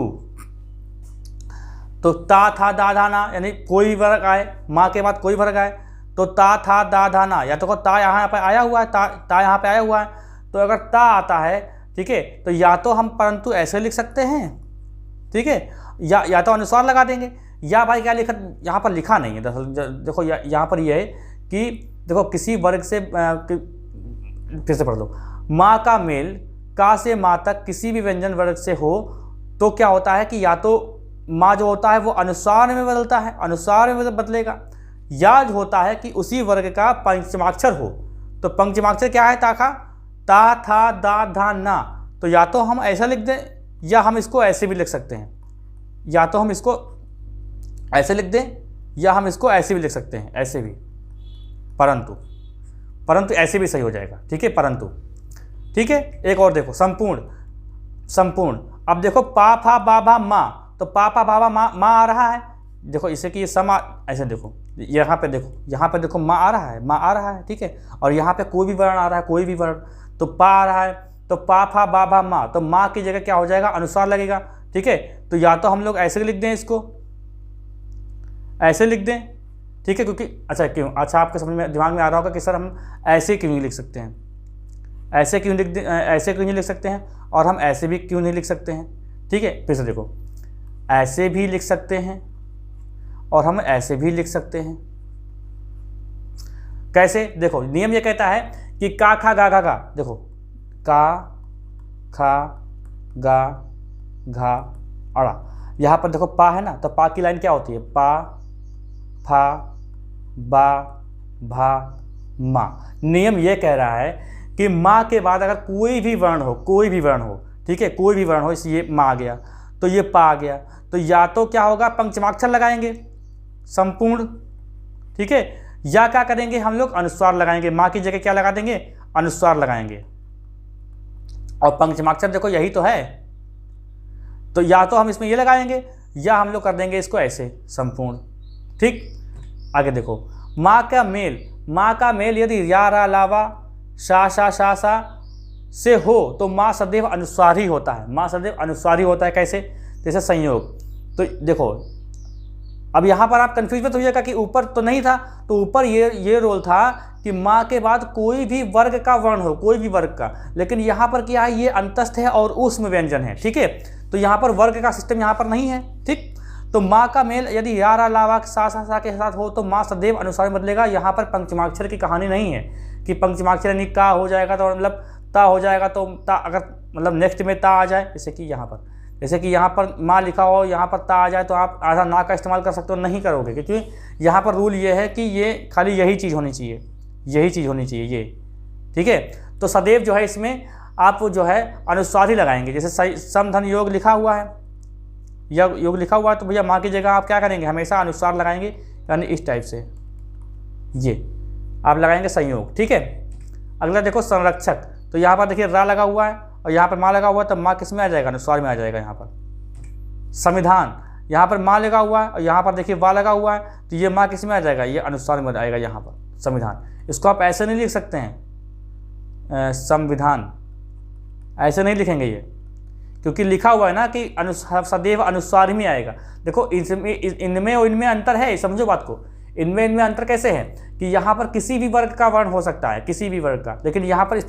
तो ता था दा धाना, यानी कोई वर्ग आए, माँ के बाद कोई वर्ग आए, तो ता था दा धाना, या तो ता यहाँ पर आया हुआ है, ता यहाँ पे आया हुआ है, तो अगर ता आता है, ठीक है, तो या तो हम परंतु ऐसे लिख सकते हैं, ठीक है, या तो अनुस्वार लगा देंगे, या भाई क्या लिखा यहाँ पर लिखा नहीं है दरअसल, देखो यहाँ पर यह है कि देखो किसी वर्ग से, फिर से पढ़ लो, माँ का मेल का से माँ तक किसी भी व्यंजन वर्ग से हो, तो क्या होता है कि या तो माँ जो होता है वो अनुस्वार में बदलता है, अनुस्वार में बदलेगा, या जो होता है कि उसी वर्ग का पंचमाक्षर हो, तो पंचमाक्षर क्या है, ताखा ता था दा धा ना, तो या तो हम ऐसा लिख दें या हम इसको ऐसे भी लिख सकते हैं, या तो हम इसको ऐसे लिख दें या हम इसको ऐसे भी लिख सकते हैं, ऐसे भी, परंतु, परंतु ऐसे भी सही हो जाएगा, ठीक है, परंतु, ठीक है। एक और देखो संपूर्ण, संपूर्ण, अब देखो पा फा बा भा माँ, तो पा फा बा भा माँ आ रहा है, देखो इसे कि ये समा, ऐसे देखो यहाँ पे देखो, यहाँ पे देखो माँ आ रहा है, माँ आ रहा है, ठीक है, और यहाँ पे कोई भी वर्ण आ रहा है, कोई भी वर्ण, तो पा आ रहा है, तो पा फा बा भा माँ, तो माँ की जगह क्या हो जाएगा, अनुस्वार लगेगा, ठीक है। तो या तो हम लोग ऐसे लिख दें, इसको ऐसे लिख दें, ठीक है, क्योंकि अच्छा क्यों, अच्छा आपके समझ में दिमाग में आ रहा होगा कि सर हम ऐसे क्यों नहीं लिख सकते हैं, ऐसे क्यों लिख दें, ऐसे क्यों नहीं लिख सकते हैं, और हम ऐसे भी क्यों नहीं लिख सकते हैं, ठीक है। फिर से देखो, ऐसे भी लिख सकते हैं और हम ऐसे भी लिख सकते हैं। कैसे, देखो नियम ये कहता है कि का खा गा गा गा, देखो का खा गा घा अड़ा, यहाँ पर देखो पा है ना, तो पा की लाइन क्या होती है, पा फा बा भा माँ। नियम ये कह रहा है कि माँ के बाद अगर कोई भी वर्ण हो, कोई भी वर्ण हो, ठीक है, कोई भी वर्ण हो, इसलिए माँ आ गया, तो ये पा आ गया, तो या तो क्या होगा, पंचमाक्षर लगाएंगे संपूर्ण, ठीक है, या क्या करेंगे हम लोग, अनुस्वार लगाएंगे, माँ की जगह क्या लगा देंगे, अनुस्वार लगाएंगे, और पंचमाक्षर देखो यही तो है, तो या तो हम इसमें ये लगाएंगे या हम लोग कर देंगे इसको ऐसे संपूर्ण। ठीक, आगे देखो, माँ का मेल यदि या रा लावा शा से हो तो माँ सदैव अनुस्वारी होता है। माँ सदैव अनुस्वारी होता है कैसे? जैसे संयोग। तो देखो अब यहाँ पर आप कन्फ्यूज मत होइएगा कि ऊपर तो नहीं था, तो ऊपर ये रोल था कि माँ के बाद कोई भी वर्ग का वर्ण हो, कोई भी वर्ग का, लेकिन यहाँ पर क्या है, ये अंतस्थ है और ऊष्म व्यंजन है। ठीक है, तो यहाँ पर वर्ग का सिस्टम यहाँ पर नहीं है। ठीक, तो माँ का मेल यदि या रा लावा सा के साथ हो तो माँ सदैव अनुस्वार बदलेगा। यहाँ पर पंचमाक्षर की कहानी नहीं है कि पंचमाक्षर यानी का हो जाएगा तो मतलब ता हो जाएगा, तो ता अगर मतलब नेक्स्ट में ता आ जाए, जैसे कि यहाँ पर माँ लिखा हो, यहाँ पर ता आ जाए तो आप आधा ना का इस्तेमाल कर सकते हो, नहीं करोगे, क्योंकि यहाँ पर रूल ये है कि ये खाली यही चीज़ होनी चाहिए, ये। ठीक है, तो सदैव जो है इसमें आप जो है अनुस्वार ही लगाएंगे। जैसे सम धन योग लिखा हुआ है, या योग लिखा हुआ है, तो भैया माँ की जगह आप क्या करेंगे, हमेशा अनुस्वार लगाएंगे, यानी इस टाइप से ये आप लगाएंगे संयोग। ठीक है, अगला देखो संरक्षक। तो यहाँ पर देखिए रा लगा हुआ है और यहाँ पर माँ लगा हुआ है, तो माँ किस में आ जाएगा, अनुस्वार में आ जाएगा। यहाँ पर संविधान, यहाँ पर माँ लगा हुआ है और यहाँ पर देखिए वा लगा हुआ है, तो ये माँ किस में आ जाएगा, ये अनुस्वार में आएगा यहाँ पर संविधान। इसको आप ऐसे नहीं लिख सकते हैं संविधान, ऐसे नहीं लिखेंगे ये, क्योंकि लिखा हुआ है ना कि सदैव अनुस्वार में आएगा। देखो इनमें और इनमें अंतर है, समझो बात को। इनमें अंतर कैसे है कि यहाँ पर किसी भी वर्ग का वर्ण हो सकता है, किसी भी वर्ग का, लेकिन यहाँ पर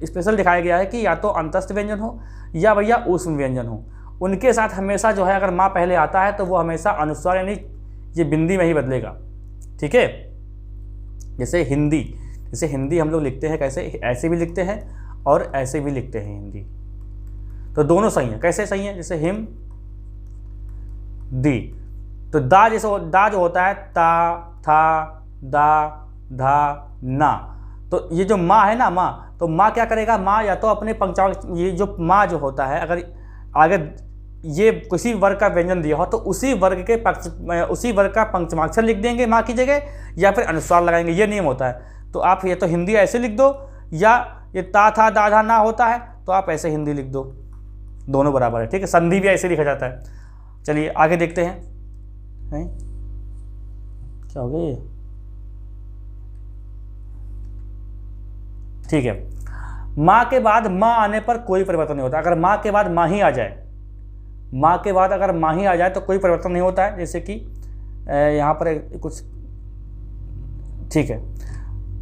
स्पेशल दिखाया गया है कि या तो अंतस्थ व्यंजन हो या भैया ऊष्म व्यंजन हो। उनके साथ हमेशा जो है अगर माँ पहले आता है तो वो हमेशा अनुस्वार यानी ये बिंदी में ही बदलेगा। ठीक है, जैसे हिंदी हम लोग लिखते हैं कैसे, ऐसे भी लिखते हैं और ऐसे भी लिखते हैं हिंदी, तो दोनों सही है। कैसे सही है, जैसे हिम दी, तो दा जो होता है ता था दा धा ना, तो ये जो माँ है ना, माँ, तो माँ क्या करेगा, माँ या तो अपने पंचमाक्षर, ये जो माँ जो होता है, अगर आगे ये किसी वर्ग का व्यंजन दिया हो तो उसी वर्ग का पंचमाक्षर लिख देंगे माँ की जगह, या फिर अनुस्वार लगाएंगे, ये नियम होता है। तो आप ये तो हिंदी ऐसे लिख दो, या ये ता था दा धा ना होता है तो आप ऐसे हिंदी लिख दो, दोनों बराबर है। ठीक है, संधि भी ऐसे लिखा जाता है। चलिए आगे देखते हैं, क्या हो गया ये। ठीक है, माँ के बाद माँ आने पर कोई परिवर्तन नहीं होता। अगर माँ के बाद माँ ही आ जाए, तो कोई परिवर्तन नहीं होता है। जैसे कि यहाँ पर कुछ, ठीक है,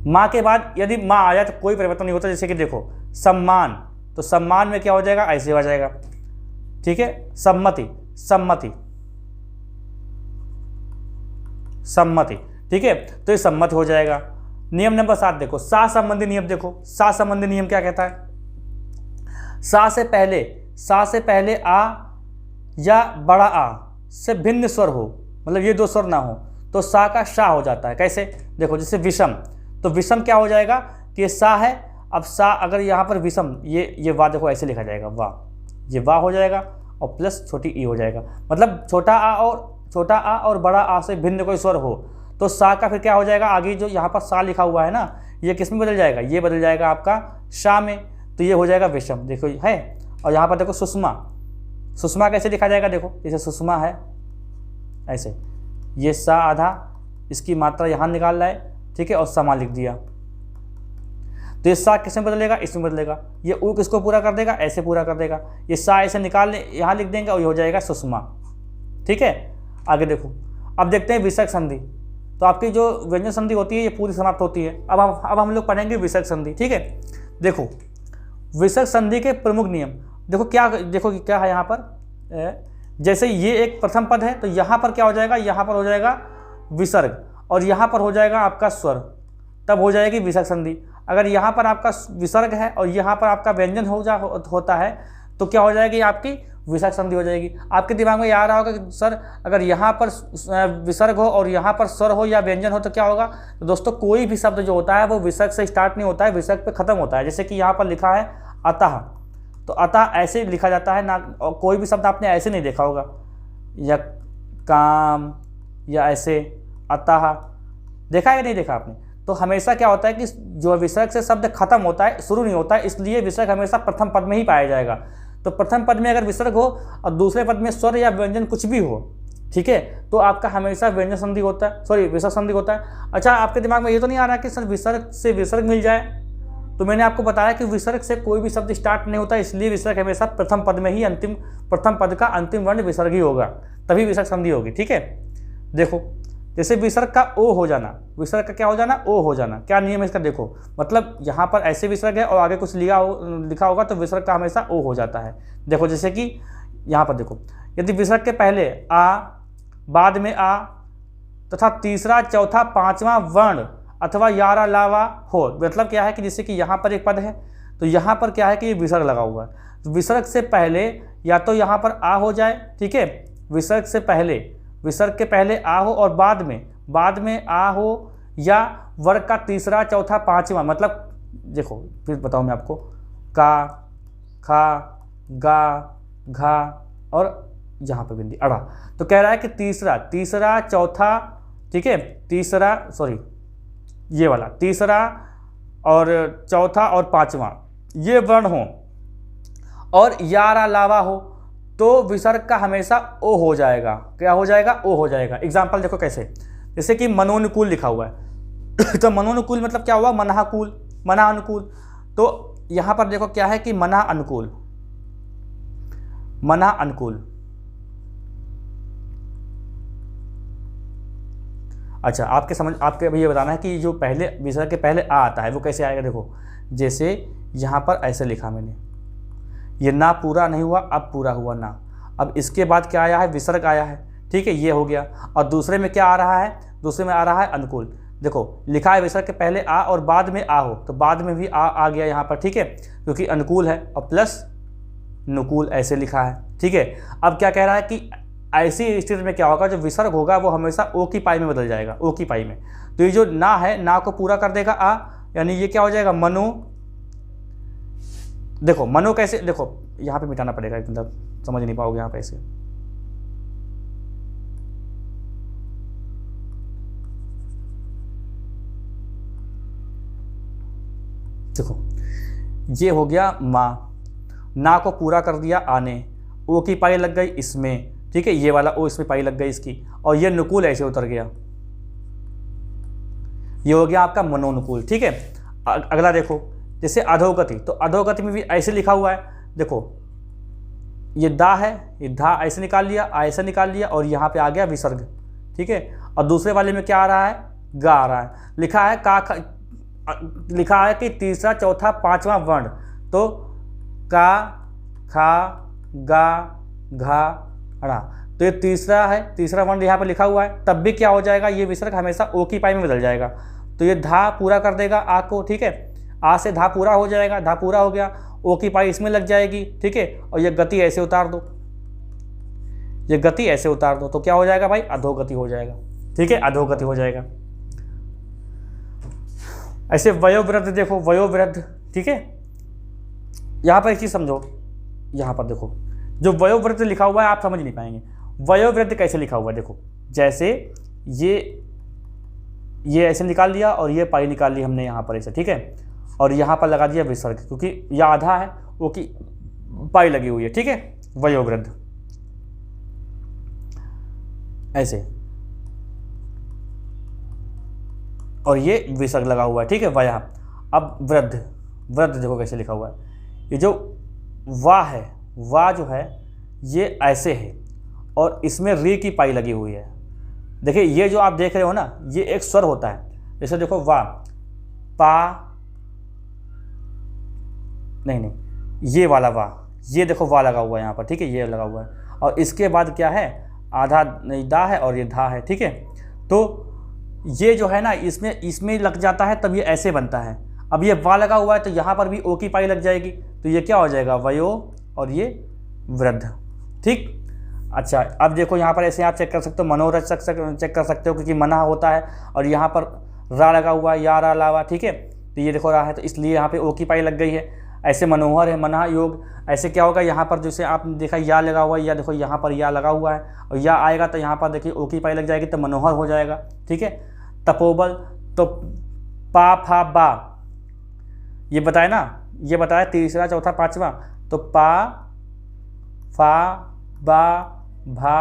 माँ के बाद यदि माँ आ जाए तो कोई परिवर्तन नहीं होता। जैसे कि देखो सम्मान, तो सम्मान में क्या हो जाएगा, ऐसे हो जाएगा। ठीक है, सम्मति, ठीक है, तो ये सम्मत हो जाएगा। नियम नंबर 7 देखो, सा संबंधी नियम देखो। सा संबंधी नियम क्या कहता है, सा से पहले आ या बड़ा आ से भिन्न स्वर हो, मतलब ये दो स्वर ना हो, तो सा का शा हो जाता है। कैसे, देखो जैसे विषम, तो विषम क्या हो जाएगा कि सा है, अब सा अगर यहाँ पर विषम, ये वाह देखो ऐसे लिखा जाएगा, वाह, ये वाह हो जाएगा और प्लस छोटी ई हो जाएगा, मतलब छोटा आ और बड़ा आ से भिन्न कोई स्वर हो, तो सा का फिर क्या हो जाएगा, आगे जो यहाँ पर सा लिखा हुआ है ना, ये किस में बदल जाएगा, ये बदल जाएगा आपका शा में, तो ये हो जाएगा विषम। देखो है, और यहाँ पर देखो सुषमा कैसे लिखा जाएगा, देखो जैसे सुषमा है ऐसे, ये सा आधा, इसकी मात्रा यहाँ निकाल रहा है, ठीक है, और समा लिख दिया, तो ये सा किस में बदलेगा, इसमें बदलेगा। ये ऊ किसको पूरा कर देगा, ऐसे पूरा कर देगा। ये सा ऐसे निकाल यहाँ लिख देंगे और ये हो जाएगा सुषमा। ठीक है, आगे देखो, अब देखते हैं विसर्ग संधि। तो आपकी जो व्यंजन संधि होती है ये पूरी समाप्त होती है। अब हम लोग पढ़ेंगे विसर्ग संधि। ठीक है, देखो विसर्ग संधि के प्रमुख नियम देखो क्या है यहाँ पर। जैसे ये एक प्रथम पद है तो यहाँ पर क्या हो जाएगा, यहाँ पर हो जाएगा विसर्ग और यहाँ पर हो जाएगा आपका स्वर, तब हो जाएगी विसर्ग संधि। अगर यहाँ पर आपका विसर्ग है और यहाँ पर आपका व्यंजन होता है तो क्या हो जाएगी, आपकी विसर्ग संधि हो जाएगी। आपके दिमाग में आ रहा होगा कि सर अगर यहाँ पर विसर्ग हो और यहाँ पर स्वर हो या व्यंजन हो तो क्या होगा। तो दोस्तों कोई भी शब्द जो होता है वो विसर्ग से स्टार्ट नहीं होता है, विसर्ग पे खत्म होता है। जैसे कि यहाँ पर लिखा है अतः, तो अतः ऐसे लिखा जाता है ना, और कोई भी शब्द आपने ऐसे नहीं देखा होगा, या काम या ऐसे अतः देखा है या नहीं देखा आपने। तो हमेशा क्या होता है कि जो विसर्ग से शब्द खत्म होता है, शुरू नहीं होता है, इसलिए विसर्ग हमेशा प्रथम पद में ही पाया जाएगा। तो प्रथम पद में अगर विसर्ग हो और दूसरे पद में स्वर या व्यंजन कुछ भी हो, ठीक है, तो आपका हमेशा व्यंजन संधि होता है, सॉरी विसर्ग संधि होता है। अच्छा, आपके दिमाग में ये तो नहीं आ रहा कि सर विसर्ग से विसर्ग मिल जाए? तो मैंने आपको बताया कि विसर्ग से कोई भी शब्द स्टार्ट नहीं होता, इसलिए विसर्ग हमेशा प्रथम पद में ही प्रथम पद का अंतिम वर्ण विसर्ग ही होगा, तभी विसर्ग संधि होगी। ठीक है, देखो जैसे विसर्ग का ओ हो जाना, विसर्ग का क्या हो जाना? ओ हो जाना। क्या नियम है इसका? देखो, मतलब यहाँ पर ऐसे विसर्ग है और आगे कुछ लिखा होगा तो विसर्ग का हमेशा ओ हो जाता है। देखो जैसे कि यहाँ पर देखो, यदि विसर्ग के पहले आ, बाद में आ तथा तीसरा चौथा पांचवा वर्ण अथवा यारा लावा हो, मतलब क्या है कि जैसे कि यहाँ पर एक पद है तो यहाँ पर क्या है कि ये विसर्ग लगा हुआ है, तो विसर्ग से पहले या तो यहाँ पर आ हो जाए, ठीक है, विसर्ग से पहले, विसर्ग के पहले आ हो और बाद में आ हो, या वर्ग का तीसरा चौथा पांचवा, मतलब देखो फिर बताऊँ मैं आपको, का, खा, गा, घा और यहाँ पर बिंदी अड़ा। तो कह रहा है कि तीसरा चौथा, ठीक है, ये वाला तीसरा और चौथा और पांचवा ये वर्ण हो और यारा लावा हो तो विसर्ग का हमेशा ओ हो जाएगा। क्या हो जाएगा? ओ हो जाएगा। एग्जाम्पल देखो कैसे, जैसे कि मनोनुकूल लिखा हुआ है तो मनोनुकूल मतलब क्या हुआ? मनाकुल, मना अनुकूल। तो यहाँ पर देखो क्या है कि मना अनुकूल, मना अनुकूल। अच्छा, आपके अभी ये बताना है कि जो पहले विसर्ग के पहले आ आता है वो कैसे आएगा। देखो जैसे यहाँ पर ऐसे लिखा मैंने, ये ना पूरा नहीं हुआ, अब पूरा हुआ ना। अब इसके बाद क्या आया है? विसर्ग आया है, ठीक है, ये हो गया। और दूसरे में क्या आ रहा है? दूसरे में आ रहा है अनुकूल। देखो लिखा है विसर्ग के पहले आ और बाद में आ हो, तो बाद में भी आ गया यहाँ पर, ठीक है, क्योंकि अनुकूल है, और प्लस नुकूल ऐसे लिखा है, ठीक है। अब क्या कह रहा है कि ऐसी स्थिति में क्या होगा? जो विसर्ग होगा वो हमेशा ओ की पाई में बदल जाएगा, ओ की पाई में। तो ये जो ना है, ना को पूरा कर देगा आ, यानी ये क्या हो जाएगा? मनो। देखो मनो कैसे, देखो यहाँ पे मिटाना पड़ेगा, मतलब समझ नहीं पाओगे यहाँ पे ऐसे। देखो ये हो गया माँ, ना को पूरा कर दिया आने, ओ की पाई लग गई इसमें, ठीक है, ये वाला ओ इसमें पाई लग गई इसकी, और ये नुकूल ऐसे उतर गया, ये हो गया आपका मनोनुकूल, ठीक है। अगला देखो जैसे अधोगति, तो अधोगति में भी ऐसे लिखा हुआ है। देखो ये दा है, ये धा ऐसे निकाल लिया, ऐसे निकाल लिया, और यहाँ पे आ गया विसर्ग, ठीक है। और दूसरे वाले में क्या आ रहा है? गा आ रहा है। लिखा है लिखा है कि तीसरा चौथा पांचवा वर्ण, तो का, खा, गा, घा, अड़ा, तो ये तीसरा है, तीसरा वर्ण यहाँ पर लिखा हुआ है, तब भी क्या हो जाएगा? ये विसर्ग हमेशा ओ की पाई में बदल जाएगा। तो ये धा पूरा कर देगा आ को, ठीक है, आ से धा पूरा हो जाएगा, धा पूरा हो गया, ओ की पाई इसमें लग जाएगी, ठीक है, और ये गति ऐसे उतार दो, ये गति ऐसे उतार दो, तो क्या हो जाएगा भाई? अधोगति हो जाएगा, ठीक है, अधोगति हो जाएगा। ऐसे वयोवृद्ध, देखो वयोवृद्ध, ठीक है। यहाँ पर एक चीज समझो, यहाँ पर देखो जो वयोवृद्ध लिखा हुआ है आप समझ नहीं पाएंगे। वयोवृद्ध कैसे लिखा हुआ है? देखो जैसे ये ऐसे निकाल लिया और ये पाई निकाल ली हमने यहाँ पर ऐसे, ठीक है, और यहाँ पर लगा दिया विसर्ग, क्योंकि यह आधा है, वो की पाई लगी हुई है, ठीक है, वयोवृद्ध ऐसे, और ये विसर्ग लगा हुआ है, ठीक है, वया। अब वृद्ध, वृद्ध देखो कैसे लिखा हुआ है। ये जो वाह है, वाह जो है ये ऐसे है और इसमें री की पाई लगी हुई है। देखिए ये जो आप देख रहे हो ना, ये एक स्वर होता है। जैसे देखो वाह, पा, नहीं, ये वाला वाह, ये देखो वाह लगा हुआ है यहाँ पर, ठीक है, ये लगा हुआ है, और इसके बाद क्या है? आधा दा है और ये धा है, ठीक है। तो ये जो है ना, इसमें लग जाता है, तब ये ऐसे बनता है। अब ये वाह लगा हुआ है तो यहाँ पर भी ओ की पाई लग जाएगी, तो ये क्या हो जाएगा? वयो, और ये वृद्ध, ठीक। अच्छा, अब देखो यहाँ पर ऐसे आप चेक कर सकते हो, मनोरथ चेक कर सकते हो, क्योंकि मना होता है और यहाँ पर रा लगा हुआ है, या रा लावा, ठीक है, तो ये देखो रा है, तो इसलिए यहाँ पे ओ की पाई लग गई है। ऐसे मनोहर है, मना योग, ऐसे क्या होगा? यहाँ पर जैसे आपने देखा या लगा हुआ है, या देखो यहाँ पर या लगा हुआ है, और या आएगा तो यहाँ पर देखिए ओ की पाई लग जाएगी, तो मनोहर हो जाएगा, ठीक है। तपोबल, तो पा फा बा, ये बताया ना, ये बताया तीसरा चौथा पांचवा। तो पा फा बा भा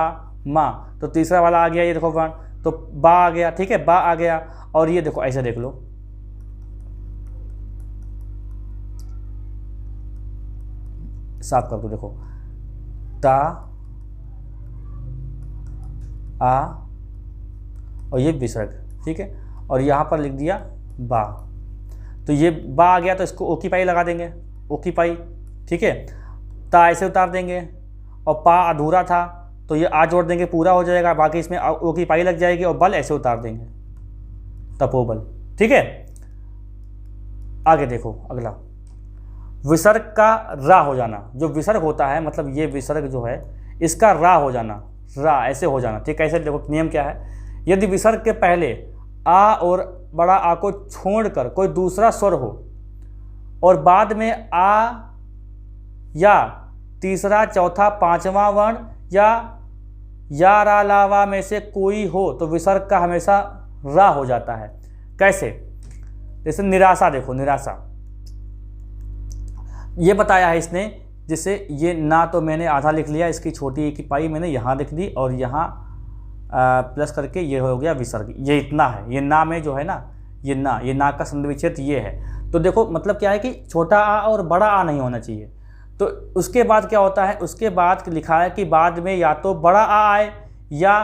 मा, तो तीसरा वाला आ गया, ये देखो वर्ण, तो बा आ गया, ठीक है, बा आ गया। और ये देखो ऐसे देख लो, साफ कर दो, देखो ता आ और ये विसर्ग, ठीक है, और यहाँ पर लिख दिया बा। तो ये बा आ गया तो इसको ओ की पाई लगा देंगे, ओ की पाई, ठीक है। ता ऐसे उतार देंगे और पा अधूरा था तो ये आ जोड़ देंगे, पूरा हो जाएगा, बाकी इसमें ओ की पाई लग जाएगी और बल ऐसे उतार देंगे, तपोबल, ठीक है। आगे देखो अगला, विसर्ग का रा हो जाना। जो विसर्ग होता है, मतलब ये विसर्ग जो है इसका रा हो जाना, रा ऐसे हो जाना, ठीक है। ऐसे देखो नियम क्या है, यदि विसर्ग के पहले आ और बड़ा आ को छोड़कर कोई दूसरा स्वर हो और बाद में आ या तीसरा चौथा पांचवा वर्ण या रा लावा में से कोई हो तो विसर्ग का हमेशा रा हो जाता है। कैसे? जैसे निराशा, देखो निराशा, ये बताया है इसने, जिससे ये ना तो मैंने आधा लिख लिया, इसकी छोटी एक की पाई मैंने यहाँ लिख दी और यहाँ प्लस करके ये हो गया विसर्ग, ये इतना है। ये ना में जो है ना, ये ना का संधि विच्छेद ये है। तो देखो मतलब क्या है कि छोटा आ और बड़ा आ नहीं होना चाहिए। तो उसके बाद क्या होता है, उसके बाद लिखा है कि बाद में या तो बड़ा आ आए या